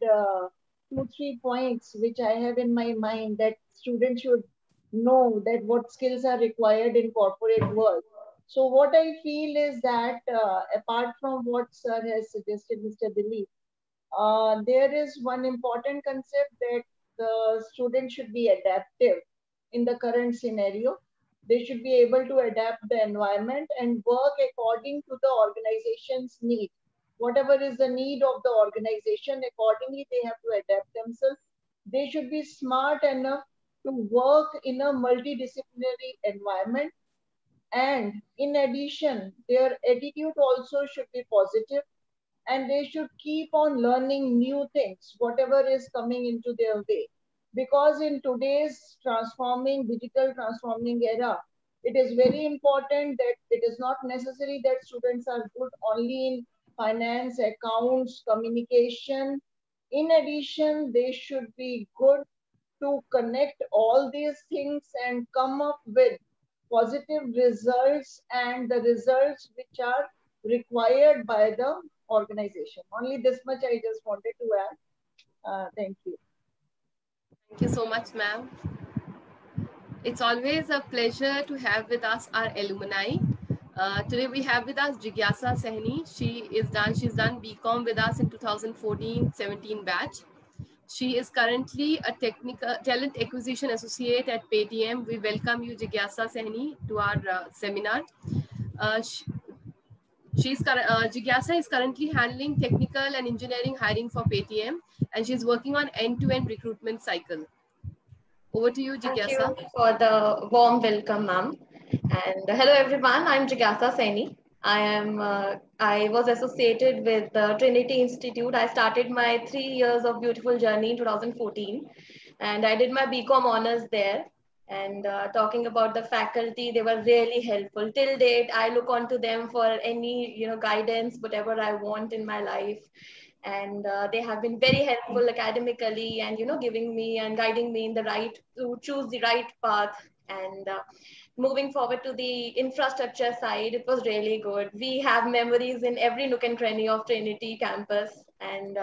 2-3 points which I have in my mind that students should know that what skills are required in corporate world. So what I feel is that apart from what Sir has suggested, Mr. Dilip, there is one important concept that the student should be adaptive in the current scenario. They should be able to adapt the environment and work according to the organization's need. Whatever is the need of the organization, accordingly they have to adapt themselves. They should be smart enough to work in a multidisciplinary environment. And in addition, their attitude also should be positive, and they should keep on learning new things, whatever is coming into their way. Because in today's digital transforming era, it is very important that it is not necessary that students are good only in finance, accounts, communication. In addition, they should be good to connect all these things and come up with positive results and the results which are required by the organization. Only this much I just wanted to add. Thank you. Thank you so much, ma'am. It's always a pleasure to have with us our alumni. Today we have with us Jigyasa Sahni. She's done BCom with us in 2014-17 batch. She is currently a technical talent acquisition associate at Paytm. We welcome you, Jigyasa Sahni, to our seminar. Jigyasa is currently handling technical and engineering hiring for Paytm, and she's working on end-to-end recruitment cycle. Over to you, Jigyasa. Thank you for the warm welcome, ma'am. And hello, everyone. I'm Jigyasa Saini. I was associated with the Trinity Institute. I started my 3 years of beautiful journey in 2014, and I did my BCom honors there. And talking about the faculty, they were really helpful. Till date, I look on to them for any guidance, whatever I want in my life. And they have been very helpful academically, and giving me and guiding me in the right to choose the right path. And moving forward to the infrastructure side, it was really good. We have memories in every nook and cranny of Trinity campus, and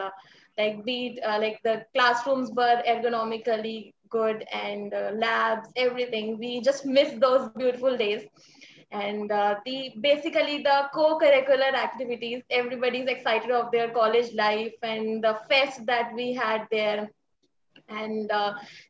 like the classrooms were ergonomically good, and labs, everything. We just miss those beautiful days. And basically the co-curricular activities, everybody's excited of their college life, and the fest that we had there, and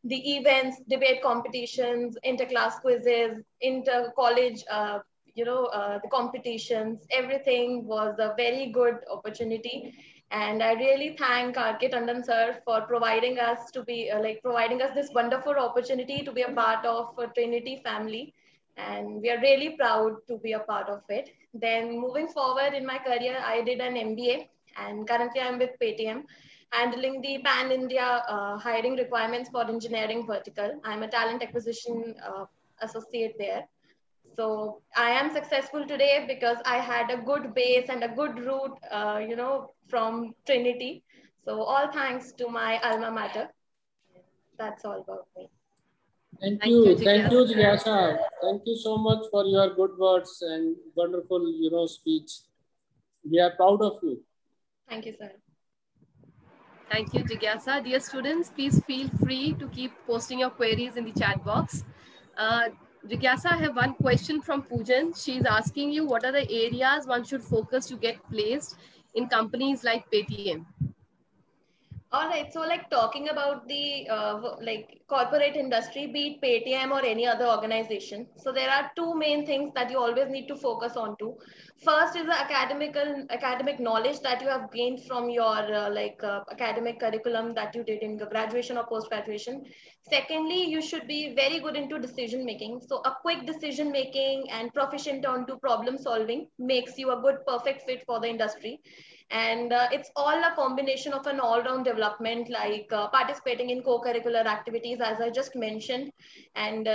the events, debate competitions, inter-class quizzes, inter-college the competitions, everything was a very good opportunity. And I really thank R.K. Tandon sir for providing us this wonderful opportunity to be a part of a Trinity family, and we are really proud to be a part of it. Then moving forward in my career, I did an MBA, and currently I'm with Paytm, handling the pan-India hiring requirements for engineering vertical. I'm a talent acquisition associate there. So I am successful today because I had a good base and a good route, from Trinity. So all thanks to my alma mater. That's all about me. Thank you, Jigyasa. Thank you so much for your good words and wonderful, speech. We are proud of you. Thank you, sir. Thank you, Jigyasa. Dear students, please feel free to keep posting your queries in the chat box. Jigyasa, I have one question from Poojan. She's asking you, what are the areas one should focus to get placed in companies like Paytm? All right, so like talking about the corporate industry, be it Paytm or any other organization. So there are two main things that you always need to focus on to. First is the academic knowledge that you have gained from your academic curriculum that you did in graduation or post-graduation. Secondly, you should be very good into decision making. So a quick decision making and proficient onto problem solving makes you a good, perfect fit for the industry. And it's all a combination of an all-round development, like participating in co-curricular activities, as I just mentioned, and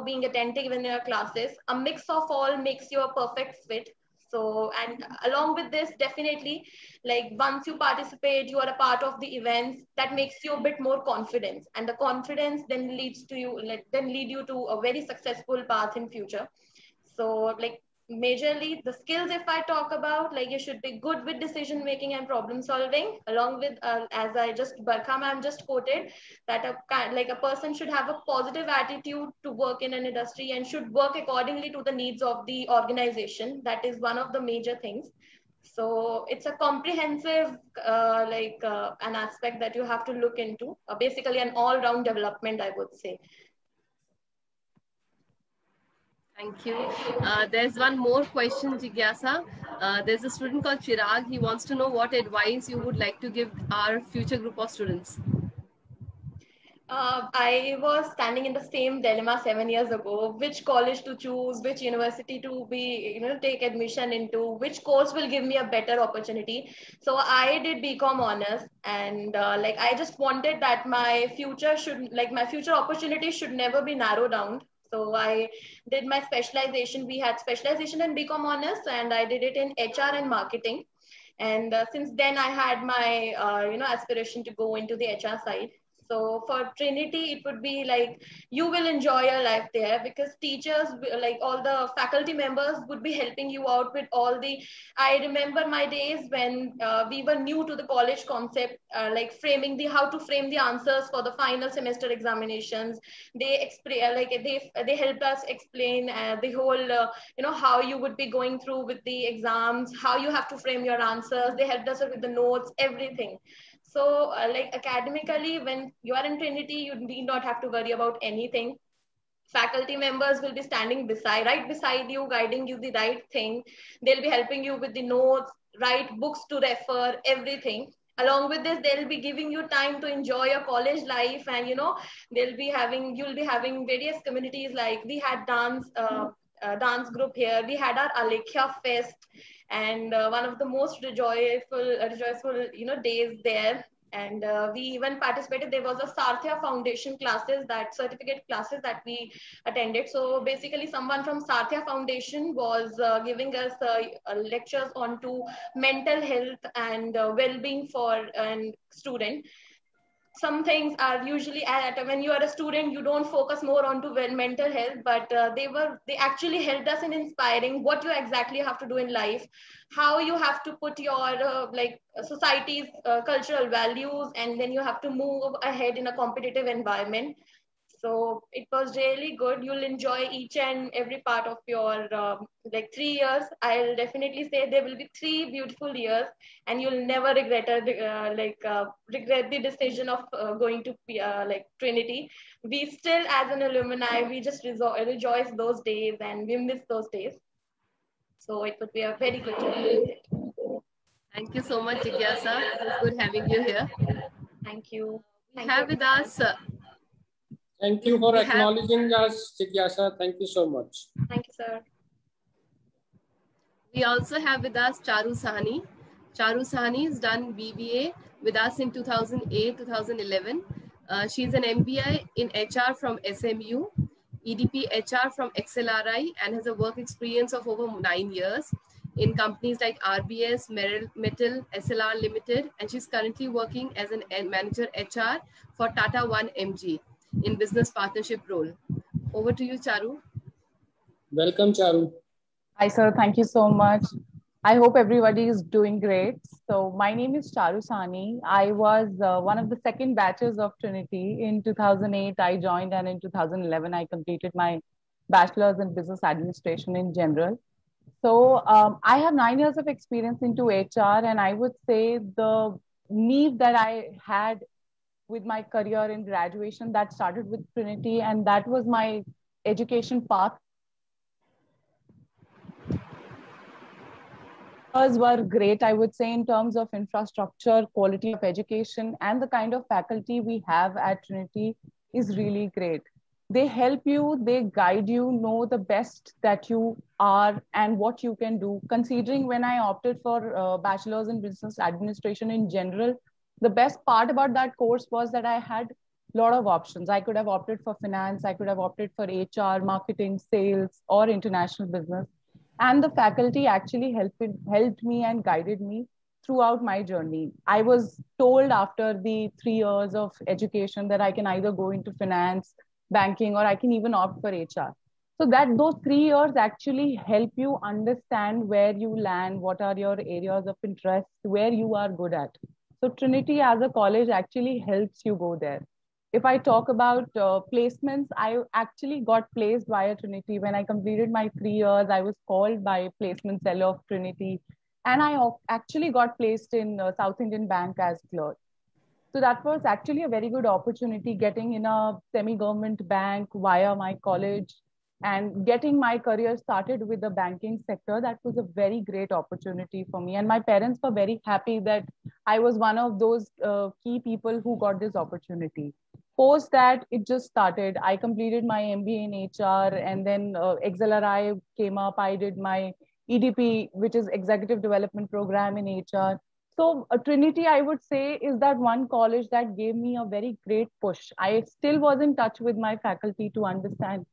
being attentive in your classes. A mix of all makes you a perfect fit. So, and along with this, definitely, like once you participate, you are a part of the events, that makes you a bit more confidence, and the confidence then lead you to a very successful path in future. So like majorly the skills, if I talk about, like you should be good with decision making and problem solving, along with as I just Barkha ma'am just quoted, that a person should have a positive attitude to work in an industry and should work accordingly to the needs of the organization. That is one of the major things. So it's a comprehensive an aspect that you have to look into, basically an all-round development, I would say. Thank you. There's one more question, Jigyasa. There's a student called Chirag. He wants to know what advice you would like to give our future group of students. I was standing in the same dilemma 7 years ago, which college to choose, which university to be, take admission into, which course will give me a better opportunity. So I did BCom honors, and I just wanted that my future opportunity should never be narrowed down. So I did my specialization. We had specialization in BCom honors, and I did it in HR and marketing. And since then, I had my aspiration to go into the HR side. So for Trinity, it would be like you will enjoy your life there, because teachers, like all the faculty members, would be helping you out with all the. I remember my days when we were new to the college concept, framing how to frame the answers for the final semester examinations. They explain, they helped us explain the whole, how you would be going through with the exams, how you have to frame your answers. They helped us with the notes, everything. So academically, when you are in Trinity, you need not have to worry about anything. Faculty members will be standing right beside you, guiding you the right thing. They'll be helping you with the notes, right books to refer, everything. Along with this, they'll be giving you time to enjoy your college life, and you'll be having various communities. Like we had dance group here. We had our Alekhya Fest, and one of the most rejoiceful days there. And we even participated. There was a Sarthya Foundation certificate classes that we attended. So basically, someone from Sarthya Foundation was giving us lectures on to mental health and well-being for a student. Some things are usually when you are a student, you don't focus more on to mental health, but they actually helped us in inspiring what you exactly have to do in life, how you have to put your society's cultural values, and then you have to move ahead in a competitive environment. So it was really good. You'll enjoy each and every part of your 3 years. I'll definitely say there will be 3 beautiful years, and you'll never regret the decision of going to Trinity. We still, as an alumni, we just rejoice those days, and we miss those days. So it would be a very good journey. Thank you so much, Jigyasa. It was good having you here. Thank you. We have with us. Thank you for acknowledging us, Jigyasa. Thank you so much. Thank you, sir. We also have with us Charu Sahni. Charu Sahni has done BBA with us in 2008-2011. She's an MBA in HR from SMU, EDP HR from XLRI, and has a work experience of over 9 years in companies like RBS, Metal, SLR Limited, and she's currently working as a manager HR for Tata 1mg in business partnership role. Over to you, Charu. Welcome, Charu. Hi, sir. Thank you so much. I hope everybody is doing great. So my name is Charu Sahni. I was one of the second batches of Trinity. In 2008, I joined, and in 2011, I completed my bachelor's in business administration in general. So I have 9 years of experience into HR, and I would say the need that I had with my career in graduation, that started with Trinity, and that was my education path. Were great, I would say, in terms of infrastructure, quality of education, and the kind of faculty we have at Trinity is really great. They help you, they guide you, know the best that you are and what you can do. Considering when I opted for bachelor's in business administration in general, the best part about that course was that I had a lot of options. I could have opted for finance, I could have opted for HR, marketing, sales, or international business. And the faculty actually helped me and guided me throughout my journey. I was told after the 3 years of education that I can either go into finance, banking, or I can even opt for HR. So that those 3 years actually help you understand where you land, what are your areas of interest, where you are good at. So Trinity as a college actually helps you go there. If I talk about placements, I actually got placed via Trinity. When I completed my 3 years, I was called by placement cell of Trinity. And I actually got placed in South Indian Bank as clerk. So that was actually a very good opportunity, getting in a semi-government bank via my college and getting my career started with the banking sector. That was a very great opportunity for me. And my parents were very happy that I was one of those key people who got this opportunity. Post that, it just started. I completed my MBA in HR, and then XLRI came up. I did my EDP, which is Executive Development Program in HR. So Trinity, I would say, is that one college that gave me a very great push. I still was in touch with my faculty to understand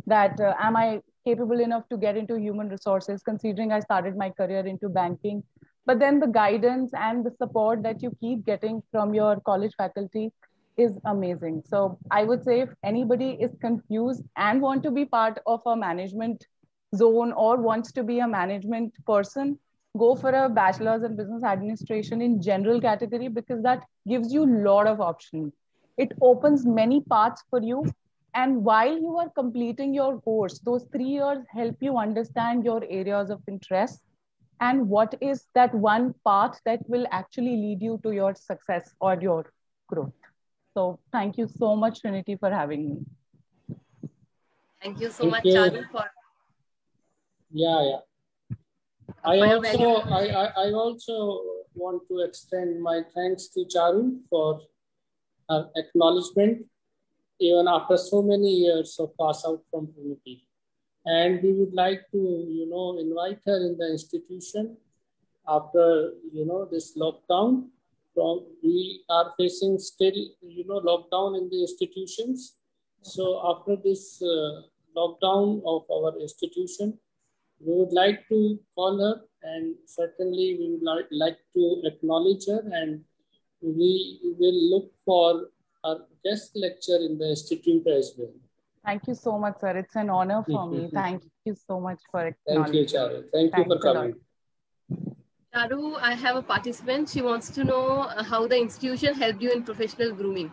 that am I capable enough to get into human resources, considering I started my career into banking. But then the guidance and the support that you keep getting from your college faculty is amazing. So I would say if anybody is confused and want to be part of a management zone or wants to be a management person, go for a bachelor's in business administration in general category, because that gives you a lot of options. It opens many paths for you. And while you are completing your course, those 3 years help you understand your areas of interest and what is that one path that will actually lead you to your success or your growth. So thank you so much, Trinity, for having me. Thank you so much, Charu, for... Yeah. I also want to extend my thanks to Charu for her acknowledgement, even after so many years of pass out from Trinity. And we would like to, invite her in the institution after, this lockdown. We are facing still, lockdown in the institutions. So after this lockdown of our institution, we would like to call her, and certainly we would like to acknowledge her, and we will look for a guest lecture in the institute as well. Thank you so much, sir. It's an honor for me. Thank you so much for acknowledging. Thank you, Charu. Thank you for coming. Charu, I have a participant. She wants to know how the institution helped you in professional grooming.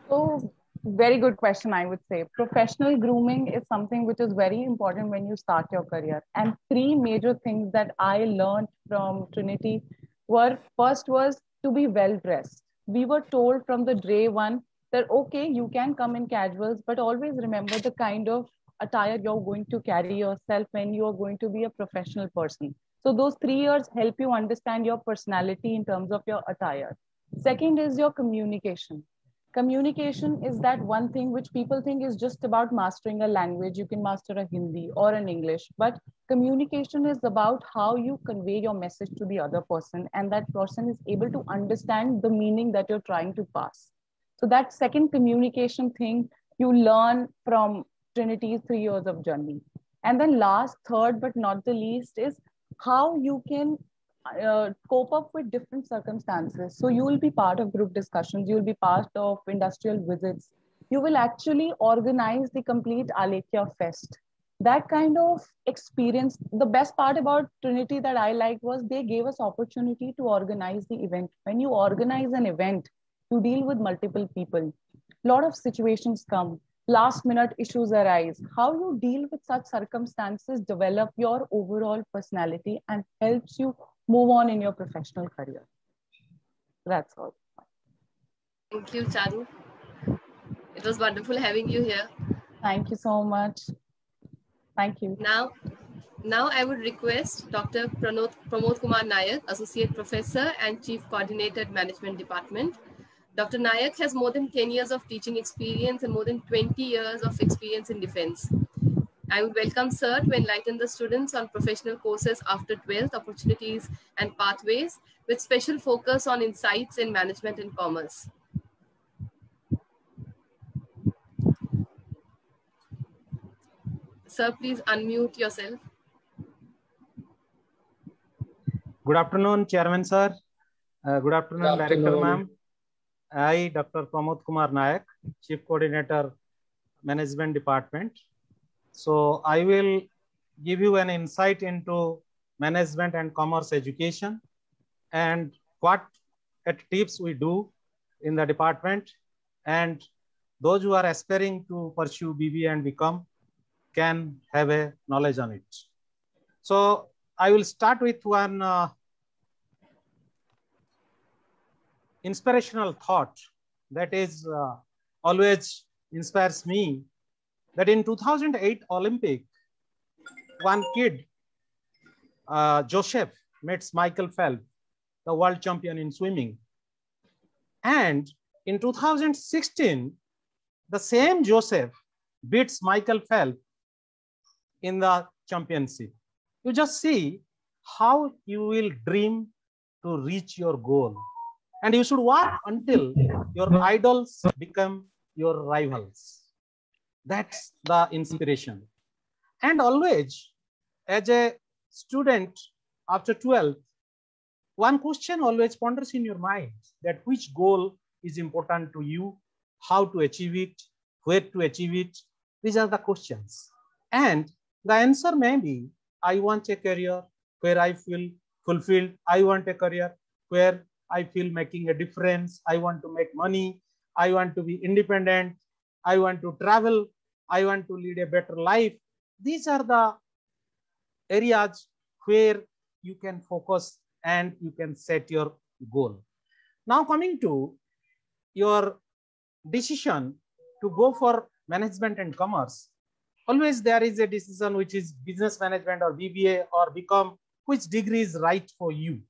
So, very good question, I would say. Professional grooming is something which is very important when you start your career. And 3 major things that I learned from Trinity were, first was to be well dressed. We were told from the day one that, okay, you can come in casuals, but always remember the kind of attire you're going to carry yourself when you're going to be a professional person. So those 3 years help you understand your personality in terms of your attire. Second is your communication. Communication is that one thing which people think is just about mastering a language. You can master a Hindi or an English, but communication is about how you convey your message to the other person, and that person is able to understand the meaning that you're trying to pass. So that second communication thing you learn from Trinity's 3 years of journey. And then last, third, but not the least, is how you can cope up with different circumstances. So you will be part of group discussions, you will be part of industrial visits, you will actually organize the complete Alekhya Fest. That kind of experience, the best part about Trinity that I liked was they gave us opportunity to organize the event. When you organize an event, you deal with multiple people. A lot of situations come, last minute issues arise. How you deal with such circumstances develop your overall personality and helps you move on in your professional career. That's all. Thank you, Charu. It was wonderful having you here. Thank you so much. Thank you. Now I would request Dr. Pramod Kumar Nayak, Associate Professor and Chief Coordinator at Management Department. Dr. Nayak has more than 10 years of teaching experience and more than 20 years of experience in defense. I would welcome Sir to enlighten the students on professional courses after 12th, opportunities and pathways, with special focus on insights in management and commerce. Sir, please unmute yourself. Good afternoon, Chairman Sir. Good afternoon, Director Ma'am. I, Dr. Pramod Kumar Nayak, Chief Coordinator Management Department. So I will give you an insight into management and commerce education and what tips we do in the department, and those who are aspiring to pursue BBA and become can have a knowledge on it. So I will start with one inspirational thought that is always inspires me, that in 2008 Olympic, one kid, Joseph, meets Michael Phelps, the world champion in swimming. And in 2016, the same Joseph beats Michael Phelps in the championship. You just see how you will dream to reach your goal. And you should work until your idols become your rivals. That's the inspiration. And always, as a student after 12th, one question always ponders in your mind, that which goal is important to you, how to achieve it, where to achieve it. These are the questions. And the answer may be, I want a career where I feel fulfilled. I want a career where I feel making a difference. I want to make money. I want to be independent. I want to travel. I want to lead a better life. These are the areas where you can focus and you can set your goal. Now coming to your decision to go for management and commerce, always there is a decision which is business management or BBA or become, which degree is right for you.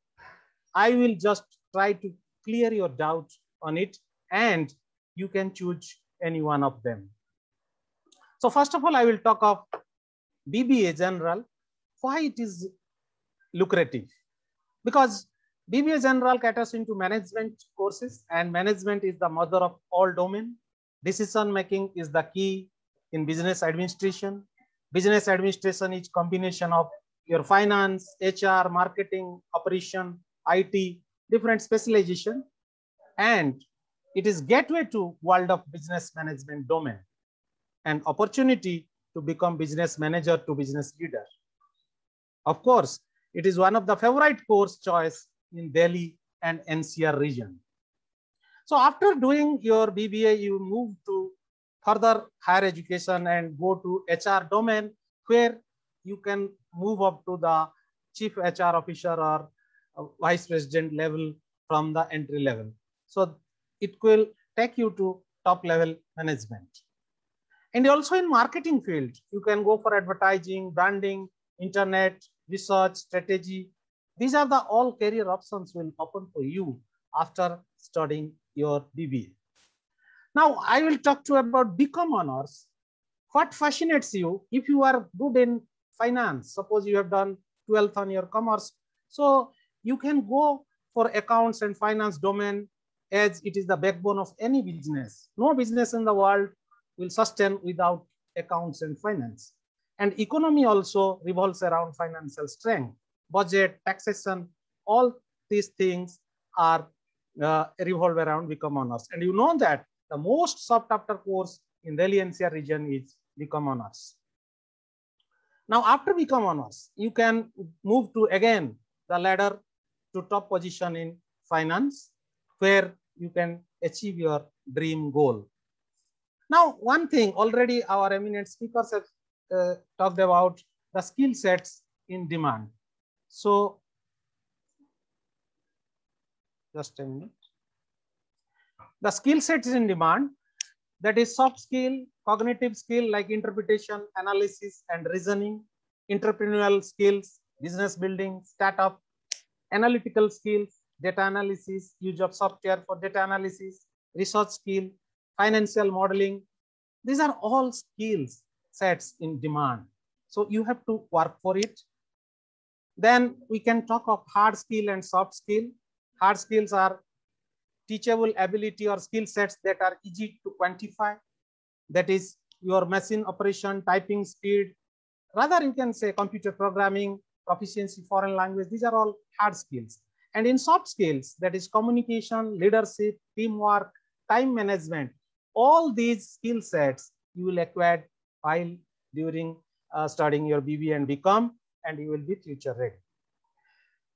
I will just try to clear your doubt on it, and you can choose any one of them. So first of all, I will talk of BBA General, why it is lucrative. Because BBA General caters into management courses, and management is the mother of all domain. Decision making is the key in business administration. Business administration is combination of your finance, HR, marketing, operation, IT, different specialization, and it is gateway to world of business management domain, an opportunity to become business manager to business leader. Of course, it is one of the favorite course choice in Delhi and NCR region. So after doing your BBA, you move to further higher education and go to HR domain, where you can move up to the chief HR officer or vice president level from the entry level. So it will take you to top level management. And also in marketing field, you can go for advertising, branding, internet, research, strategy. These are the all career options will open for you after studying your BBA. Now I will talk to you about BCom honors. What fascinates you if you are good in finance? Suppose you have done 12th on your commerce. So you can go for accounts and finance domain, as it is the backbone of any business. No business in the world will sustain without accounts and finance. And economy also revolves around financial strength, budget, taxation, all these things are revolve around BCom honors. And you know that the most sought after course in Delhi NCR region is BCom honors. Now after BCom honors, you can move to again the ladder to top position in finance, where you can achieve your dream goal. Now one thing already our eminent speakers have talked about, the skill sets in demand. So just a minute. The skill sets in demand, that is soft skill, cognitive skill like interpretation, analysis and reasoning, entrepreneurial skills, business building, startup, analytical skills, data analysis, use of software for data analysis, research skill, financial modeling. These are all skills sets in demand. So you have to work for it. Then we can talk of hard skill and soft skill. Hard skills are teachable ability or skill sets that are easy to quantify. That is your machine operation, typing speed. Rather, you can say computer programming, proficiency, foreign language. These are all hard skills. And in soft skills, that is communication, leadership, teamwork, time management. All these skill sets you will acquire while during studying your BBA and BCom, and you will be future ready.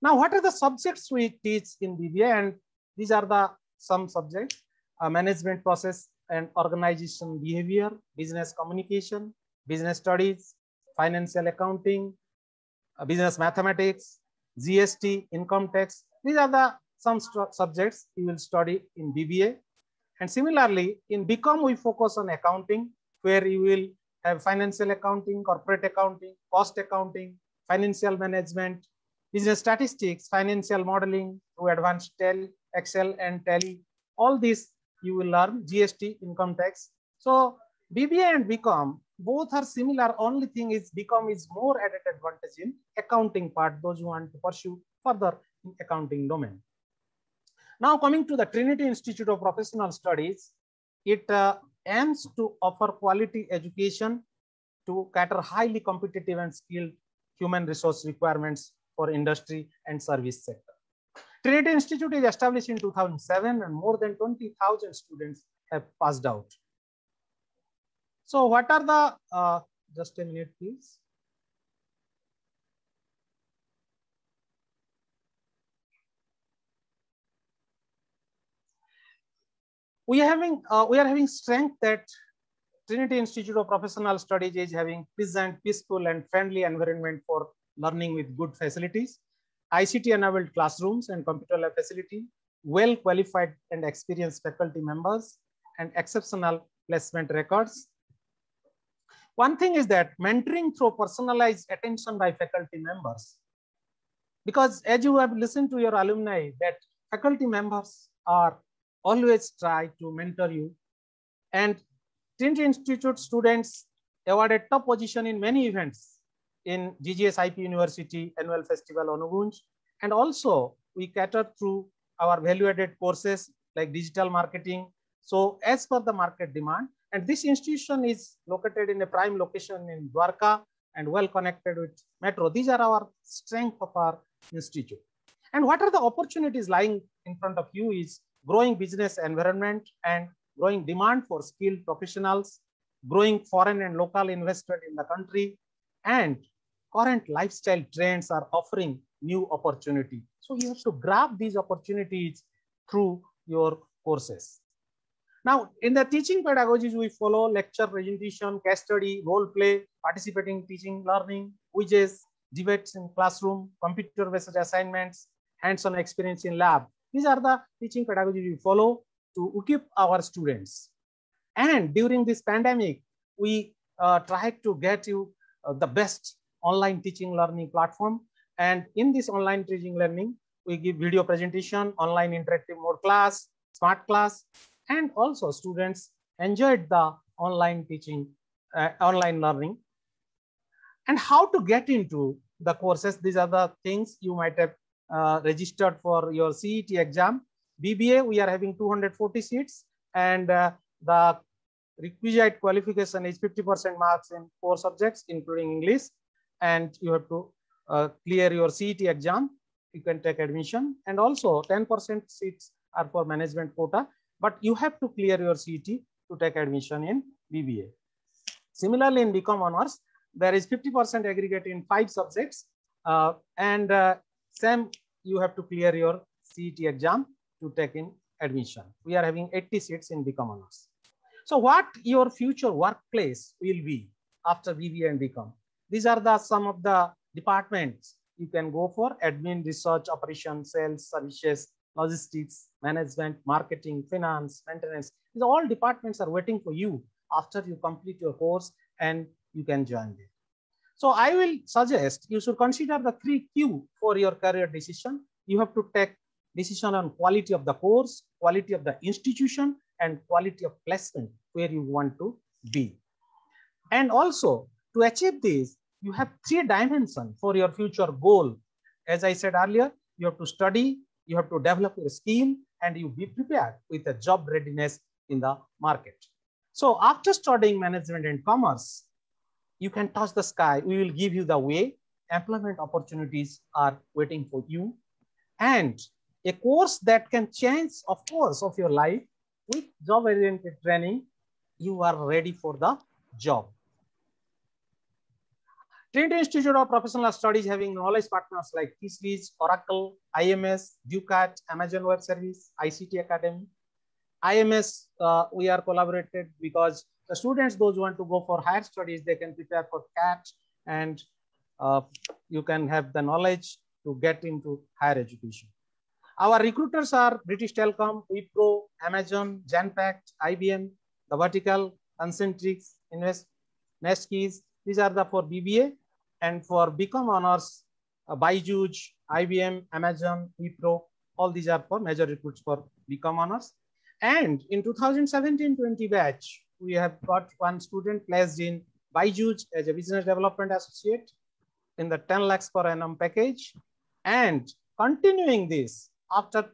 Now, what are the subjects we teach in BBA? And these are the some subjects: management process and organization behavior, business communication, business studies, financial accounting, business mathematics, GST, income tax. These are the some subjects you will study in BBA. And similarly, in BCom, we focus on accounting, where you will have financial accounting, corporate accounting, cost accounting, financial management, business statistics, financial modeling through advanced Excel and Tally. All these you will learn, GST, income tax. So BBA and BCom both are similar. Only thing is BCom is more added advantage in accounting part, those who want to pursue further in accounting domain. Now coming to the Trinity Institute of Professional Studies, it aims to offer quality education to cater highly competitive and skilled human resource requirements for industry and service sector. Trinity Institute is established in 2007 and more than 20,000 students have passed out. So what are the, just a minute please. We are having strength that Trinity Institute of Professional Studies is having pleasant, peaceful and friendly environment for learning with good facilities, ICT enabled classrooms and computer lab facility, well qualified and experienced faculty members and exceptional placement records. One thing is that mentoring through personalized attention by faculty members, because as you have listened to your alumni that faculty members are always try to mentor you, and Trinity Institute students awarded top position in many events in GGS IP University Annual Festival Onugunj, and also we cater through our value-added courses like digital marketing. So as per the market demand, and this institution is located in a prime location in Dwarka and well connected with metro. These are our strength of our institute. And what are the opportunities lying in front of you is growing business environment and growing demand for skilled professionals, growing foreign and local investment in the country, and current lifestyle trends are offering new opportunity. So you have to grab these opportunities through your courses. Now, in the teaching pedagogies, we follow lecture, presentation, case study, role play, participating teaching, learning, quizzes, debates in classroom, computer-based assignments, hands-on experience in lab. These are the teaching pedagogies we follow to equip our students. And during this pandemic, we tried to get you the best online teaching learning platform. And in this online teaching learning, we give video presentation, online interactive mode class, smart class, and also students enjoyed the online teaching, online learning. And how to get into the courses, these are the things you might have registered for your CET exam. BBA, we are having 240 seats, and the requisite qualification is 50% marks in 4 subjects, including English, and you have to clear your CET exam. You can take admission, and also 10% seats are for management quota, but you have to clear your CET to take admission in BBA. Similarly, in BCom honors, there is 50% aggregate in 5 subjects, and same you have to clear your CET exam to take in admission. We are having 80 seats in BCom honors. So what your future workplace will be after BBA and BCom? These are the some of the departments you can go for: admin, research, operations, sales, services, logistics, management, marketing, finance, maintenance. These all departments are waiting for you after you complete your course and you can join them. So I will suggest you should consider the 3 Q for your career decision. You have to take decision on quality of the course, quality of the institution, and quality of placement where you want to be. And also to achieve this, you have 3 dimensions for your future goal. As I said earlier, you have to study, you have to develop your skill, and you be prepared with a job readiness in the market. So after studying management and commerce, you can touch the sky. We will give you the way. Employment opportunities are waiting for you. And a course that can change, of course, of your life with job-oriented training, you are ready for the job. Trinity Institute of Professional Studies having knowledge partners like T-Series, Oracle, IMS, Ducat, Amazon Web Service, ICT Academy. IMS, we are collaborated because the students, those who want to go for higher studies, they can prepare for CAT, and you can have the knowledge to get into higher education. Our recruiters are British Telecom, Wipro, Amazon, Genpact, IBM, The Vertical, Concentrix, Nestkeys. These are the for BBA, and for BCom honors, Byju's, IBM, Amazon, Wipro. All these are for major recruits for BCom honors. And in 2017-20 batch, we have got one student placed in Byju's as a business development associate in the 10 lakhs per annum package. And continuing this, after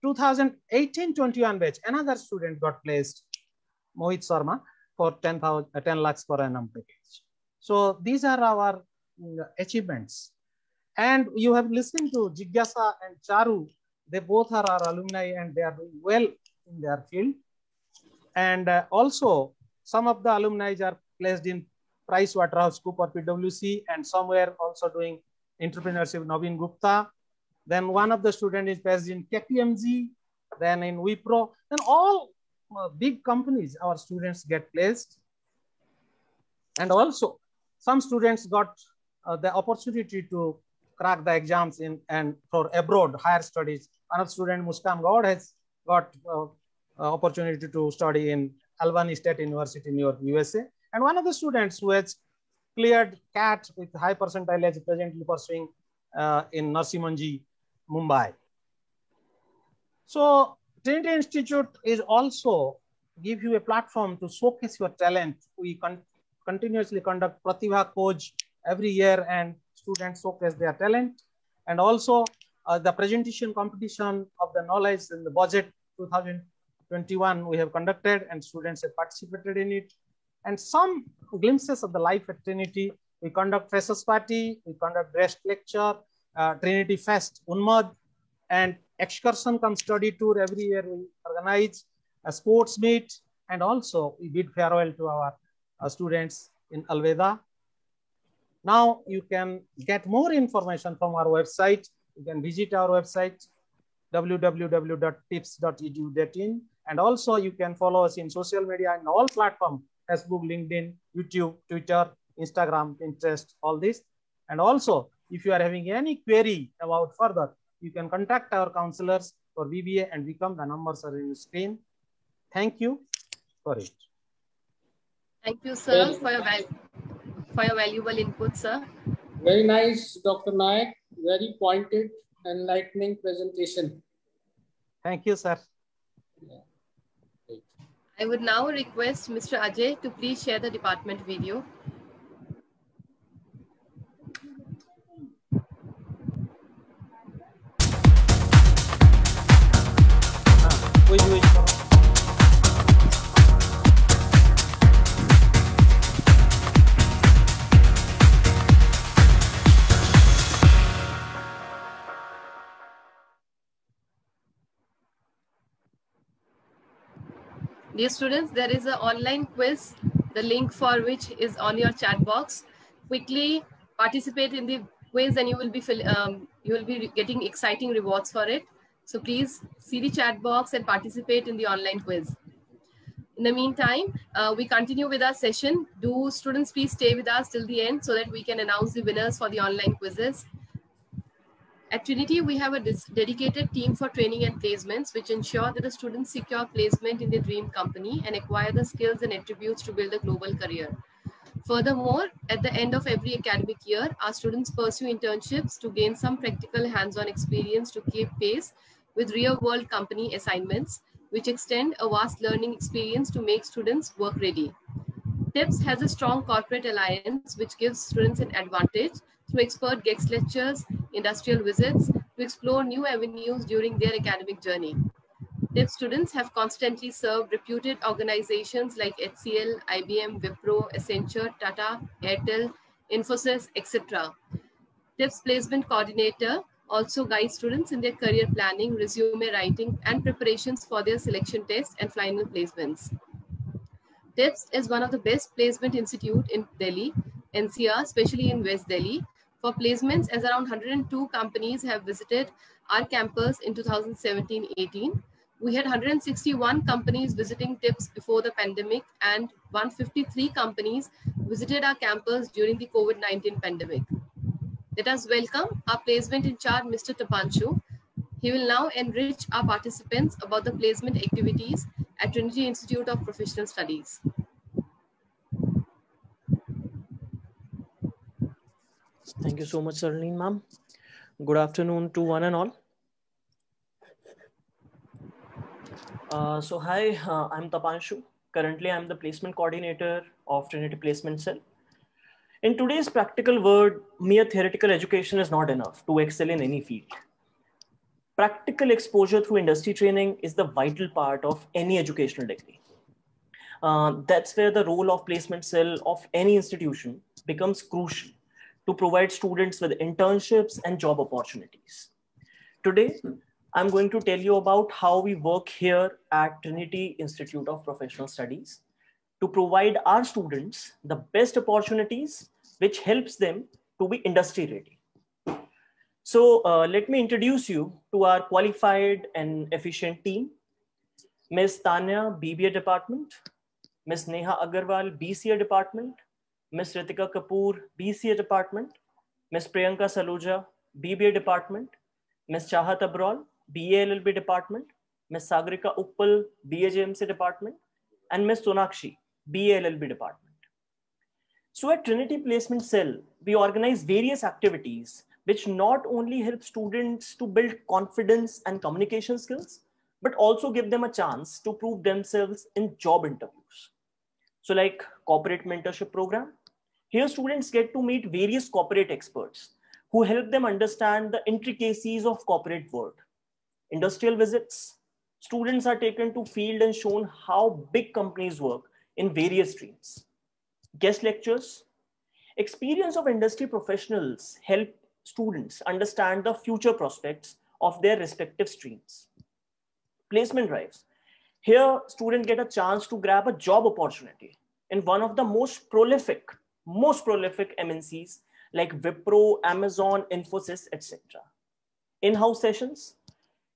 2018-21 batch, another student got placed, Mohit Sharma, for 10 lakhs per annum package. So these are our achievements. And you have listened to Jigyasa and Charu. They both are our alumni and they are doing well in their field. And also some of the alumni are placed in PricewaterhouseCoopers, PwC, and somewhere also doing entrepreneurship, Naveen Gupta. Then one of the students is placed in KPMG, then in Wipro. Then all big companies, our students get placed. And also some students got the opportunity to crack the exams in and for abroad higher studies. One of the student, Muskan Gaud, has got opportunity to study in Albany State University, New York, USA. And one of the students who has cleared CAT with high percentile is presently pursuing in Narsimanji, Mumbai. So Trinity Institute is also give you a platform to showcase your talent. We continuously conduct Pratibha Khoj every year and students showcase their talent. And also the presentation competition of the knowledge in the budget 2021 we have conducted and students have participated in it. And some glimpses of the life at Trinity. We conduct freshers party, we conduct guest lecture, Trinity Fest, Unmad, and excursion cum study tour every year we organize, a sports meet, and also we bid farewell to our students in Alveda. Now you can get more information from our website. You can visit our website, www.tips.edu.in, and also you can follow us in social media and all platforms, Facebook, LinkedIn, YouTube, Twitter, Instagram, Pinterest, all this. And also, if you are having any query about further, you can contact our counselors for BBA and BCom. The numbers are in the screen. Thank you for it. Thank you, sir, for your valuable input, sir. Very nice, Dr. Nayak. Very pointed, enlightening presentation. Thank you, sir. Yeah. I would now request Mr. Ajay to please share the department video. Dear students, there is an online quiz, the link for which is on your chat box. Quickly participate in the quiz and you will be getting exciting rewards for it. So please see the chat box and participate in the online quiz. In the meantime, we continue with our session. Do students please stay with us till the end so that we can announce the winners for the online quizzes. At Trinity, we have a dedicated team for training and placements, which ensure that the students secure placement in their dream company and acquire the skills and attributes to build a global career. Furthermore, at the end of every academic year, our students pursue internships to gain some practical hands-on experience to keep pace with real-world company assignments, which extend a vast learning experience to make students work-ready. TIPS has a strong corporate alliance, which gives students an advantage through expert guest lectures, industrial visits, to explore new avenues during their academic journey. TIPS students have constantly served reputed organizations like HCL, IBM, Wipro, Accenture, Tata, Airtel, Infosys, etc. TIPS placement coordinator also guides students in their career planning, resume writing, and preparations for their selection test and final placements. TIPS is one of the best placement institute in Delhi, NCR, especially in West Delhi, for placements, as around 102 companies have visited our campus in 2017-18. We had 161 companies visiting TIPS before the pandemic, and 153 companies visited our campus during the COVID-19 pandemic. Let us welcome our placement in charge, Mr. Tapanshu. He will now enrich our participants about the placement activities at Trinity Institute of Professional Studies. Thank you so much, Sarleen ma'am. Good afternoon to one and all. Hi, I'm Tapanshu. Currently, I'm the placement coordinator of Trinity Placement Cell. In today's practical world, mere theoretical education is not enough to excel in any field. Practical exposure through industry training is the vital part of any educational degree. That's where the role of placement cell of any institution becomes crucial to provide students with internships and job opportunities. Today, I'm going to tell you about how we work here at Trinity Institute of Professional Studies to provide our students the best opportunities, which helps them to be industry ready. So let me introduce you to our qualified and efficient team. Ms. Tanya, BBA Department, Ms. Neha Agarwal, BCA Department, Ms. Ritika Kapoor, BCA Department, Ms. Priyanka Saluja, BBA Department, Ms. Chahat Abral, BA LLB Department, Ms. Sagrika Uppal, BAJMC Department, and Ms. Sonakshi, BA LLB Department. So at Trinity Placement Cell, we organize various activities which not only help students to build confidence and communication skills, but also give them a chance to prove themselves in job interviews. So like corporate mentorship program, here students get to meet various corporate experts who help them understand the intricacies of corporate world. Industrial visits, students are taken to field and shown how big companies work in various streams. Guest lectures, experience of industry professionals help students understand the future prospects of their respective streams. Placement drives, here students get a chance to grab a job opportunity in one of the most prolific MNCs like Wipro, Amazon, Infosys, etc. In-house sessions,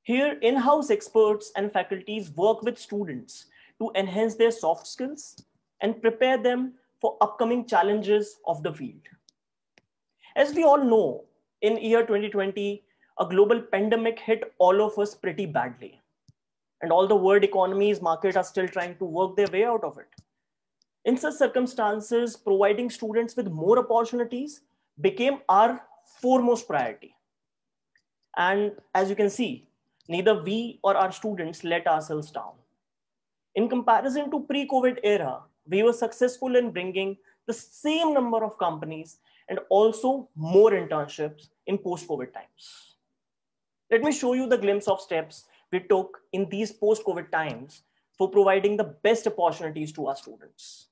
here in-house experts and faculties work with students to enhance their soft skills and prepare them for upcoming challenges of the field. As we all know, in year 2020, a global pandemic hit all of us pretty badly. And all the world economies, markets are still trying to work their way out of it. In such circumstances, providing students with more opportunities became our foremost priority. And as you can see, neither we or our students let ourselves down. In comparison to pre-COVID era, we were successful in bringing the same number of companies and also more internships in post-COVID times. Let me show you the glimpse of steps we took in these post-COVID times for providing the best opportunities to our students.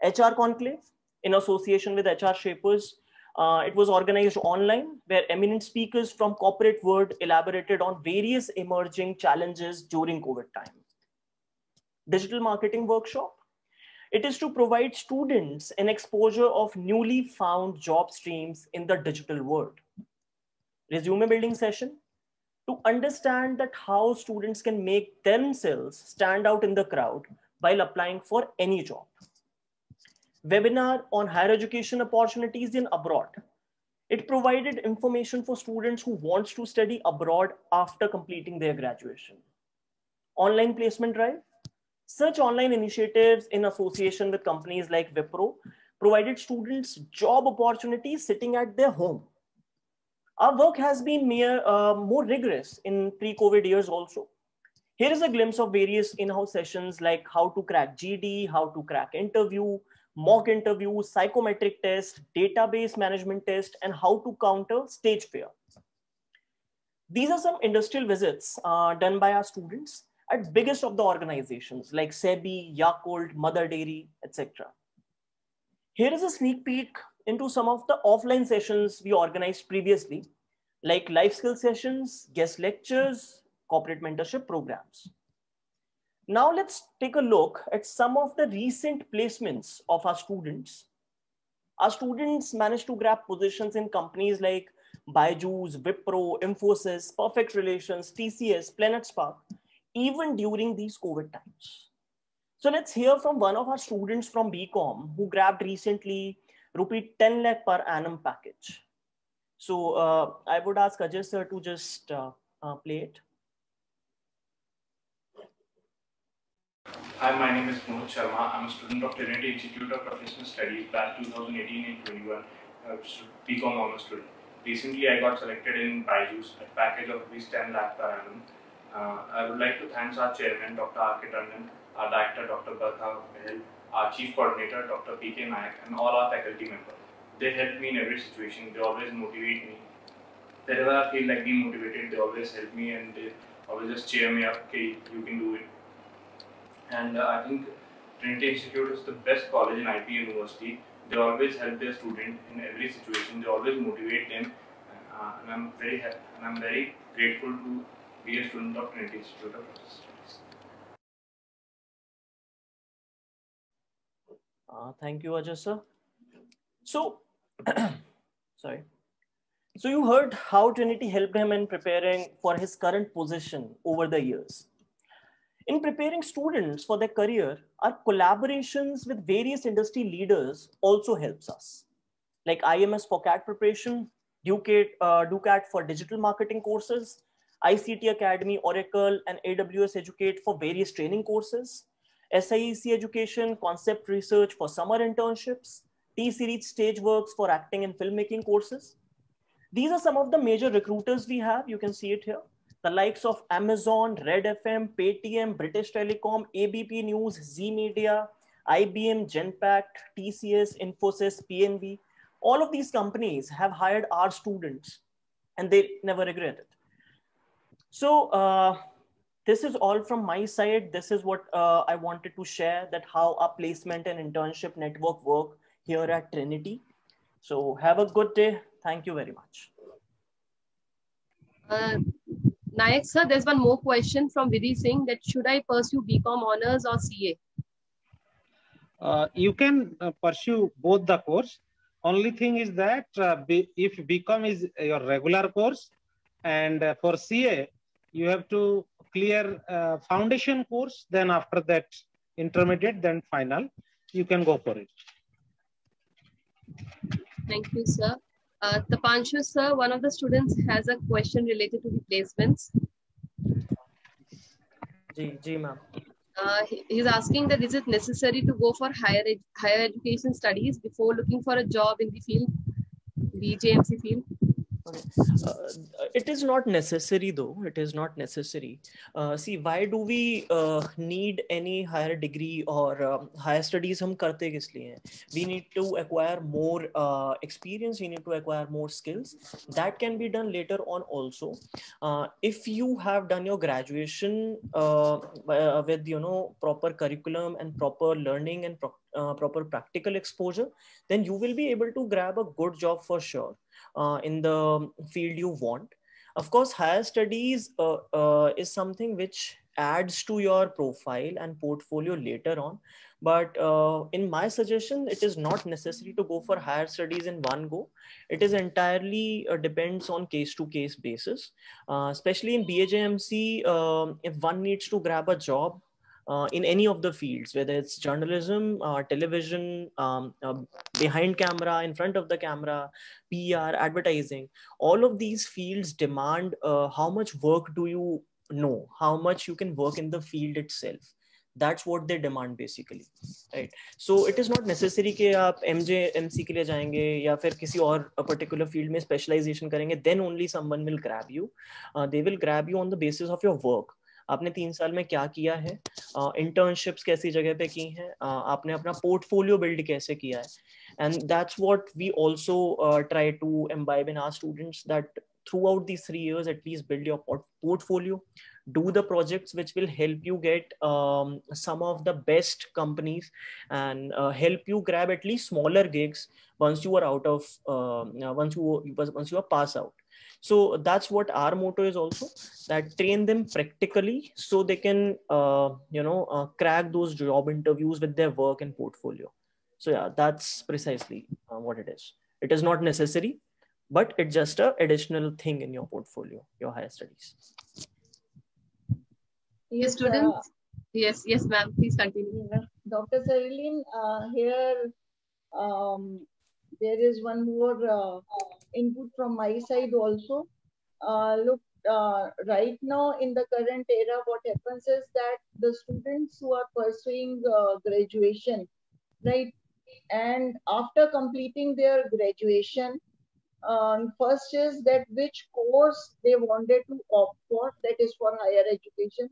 HR Conclave, in association with HR Shapers, it was organized online where eminent speakers from corporate world elaborated on various emerging challenges during COVID time. Digital Marketing Workshop, it is to provide students an exposure of newly found job streams in the digital world. Resume building session, to understand that how students can make themselves stand out in the crowd while applying for any job. Webinar on higher education opportunities in abroad. It provided information for students who want to study abroad after completing their graduation. Online placement drive. Such online initiatives in association with companies like Wipro provided students job opportunities sitting at their home. Our work has been more rigorous in pre-COVID years also. Here is a glimpse of various in-house sessions like how to crack GD, how to crack interview, mock interview, psychometric test, database management test, and how to counter stage fear. These are some industrial visits done by our students at biggest of the organizations like SEBI, Yakult, Mother Dairy, etc. Here is a sneak peek into some of the offline sessions we organized previously, like life skill sessions, guest lectures, corporate mentorship programs. Now let's take a look at some of the recent placements of our students. Our students managed to grab positions in companies like Byju's, Wipro, Infosys, Perfect Relations, TCS, Planet Spark, even during these COVID times. So let's hear from one of our students from BCom who grabbed recently rupee 10 lakh per annum package. So I would ask Ajay sir to just play it. Hi, my name is Mohit Sharma. I'm a student of Trinity Institute of Professional Studies, batch 2018 and 21, BCom honors student. Recently, I got selected in Byju's, a package of rupees 10 lakh per annum. I would like to thank our chairman, Dr. R.K. Tandon, our director, Dr. Barkha Behel, our chief coordinator, Dr. P.K. Nayak, and all our faculty members. They help me in every situation. They always motivate me. Wherever I feel like being motivated, they always help me and they always just cheer me up, okay, you can do it. And I think Trinity Institute is the best college in IP University. They always help their student in every situation. They always motivate them, and I'm very happy and I'm very grateful to be a student of Trinity Institute of Professional Studies. Thank you, Ajay sir. So, sorry. So you heard how Trinity helped him in preparing for his current position over the years. In preparing students for their career, our collaborations with various industry leaders also helps us. Like IMS for CAT preparation, DUCAT for digital marketing courses, ICT Academy, Oracle, and AWS Educate for various training courses, SIEC Education, Concept Research for summer internships, T-Series Stageworks for acting and filmmaking courses. These are some of the major recruiters we have. You can see it here. The likes of Amazon, Red FM, Paytm, British Telecom, ABP News, Z Media, IBM, Genpact, TCS, Infosys, PNB. All of these companies have hired our students and they never regret it. So this is all from my side. This is what I wanted to share, that how our placement and internship network work here at Trinity. So have a good day. Thank you very much. Nayak sir, there's one more question from Vidhi Singh, that should I pursue BCom honors or CA? You can pursue both the course. Only thing is that if BCom is your regular course, and for CA, you have to clear foundation course, then after that intermediate, then final, you can go for it. Thank you, sir. Tapanshu sir, one of the students has a question related to the placements. Ji ma'am. He's asking that is it necessary to go for higher education studies before looking for a job in the field, BJMC field? Okay. It is not necessary though. It is not necessary. See, why do we need any higher degree or higher studies? हम करते किस लिए हैं? We need to acquire more experience. We need to acquire more skills. That can be done later on also. If you have done your graduation with proper curriculum and proper learning and proper practical exposure, then you will be able to grab a good job for sure. In the field you want. Of course, higher studies is something which adds to your profile and portfolio later on. But in my suggestion, it is not necessary to go for higher studies in one go. It is entirely depends on case-to-case basis. Especially in BJMC, if one needs to grab a job, in any of the fields, whether it's journalism, television, behind camera, in front of the camera, PR, advertising, all of these fields demand how much work do you know, how much you can work in the field itself. That's what they demand basically, right? So it is not necessary कि आप MJ/MC के लिए जाएंगे या फिर किसी और particular field में specialization करेंगे, then only someone will grab you. They will grab you on the basis of your work. आपने 3 साल में क्या किया है, इंटर्नशिप्स कैसी जगह पे की हैं, आपने अपना पोर्टफोलियो बिल्ड कैसे किया है, and that's what we also try to imbibe in our students, that throughout these 3 years at least build your portfolio, do the projects which will help you get some of the best companies and help you grab at least smaller gigs once you are out of once you are pass out. So that's what our motto is also, that train them practically so they can, crack those job interviews with their work and portfolio. So yeah, that's precisely what it is. It is not necessary, but it's just an additional thing in your portfolio, your higher studies. Yes, students. Yes, ma'am. Please continue. Dr. Sarilin, here there is one more input from my side also. Look, right now in the current era, what happens is that the students who are pursuing graduation, right, and after completing their graduation, first is that which course they wanted to opt for, that is for higher education.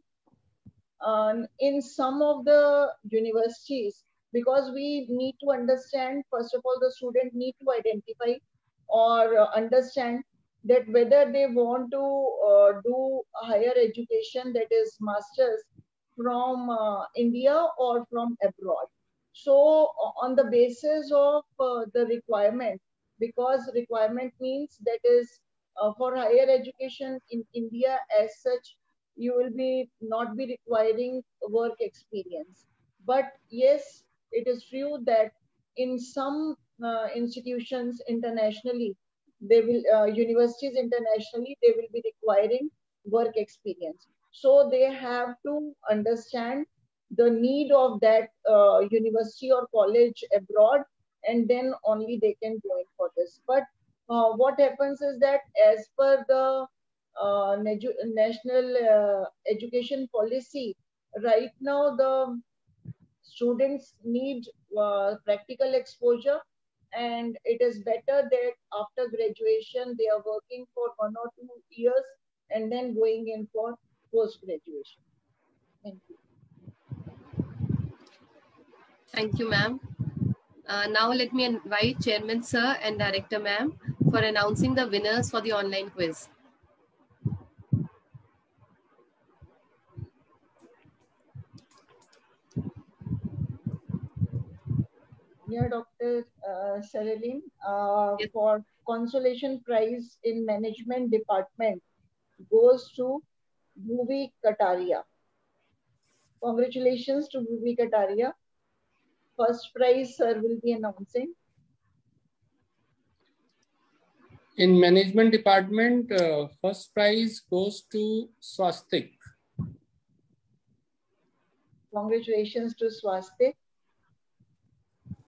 In some of the universities, because we need to understand, first of all, the student need to identify or understand that whether they want to do higher education, that is masters, from India or from abroad. So on the basis of the requirement, because requirement means that is for higher education in India as such, you will be not be requiring work experience. But yes, it is true that in some institutions internationally, they will universities internationally, they will be requiring work experience. So they have to understand the need of that university or college abroad, and then only they can go in for this. But what happens is that as per the national education policy, right now the students need practical exposure, and it is better that after graduation they are working for 1 or 2 years and then going in for post graduation. Thank you. Thank you, ma'am. Now let me invite Chairman Sir and Director ma'am for announcing the winners for the online quiz. Yeah, Dr. Sarilin, for consolation prize in management department goes to Bhuvi Kataria. Congratulations to Bhuvi Kataria. First prize, sir will be announcing. In management department, first prize goes to Swastik. Congratulations to Swastik.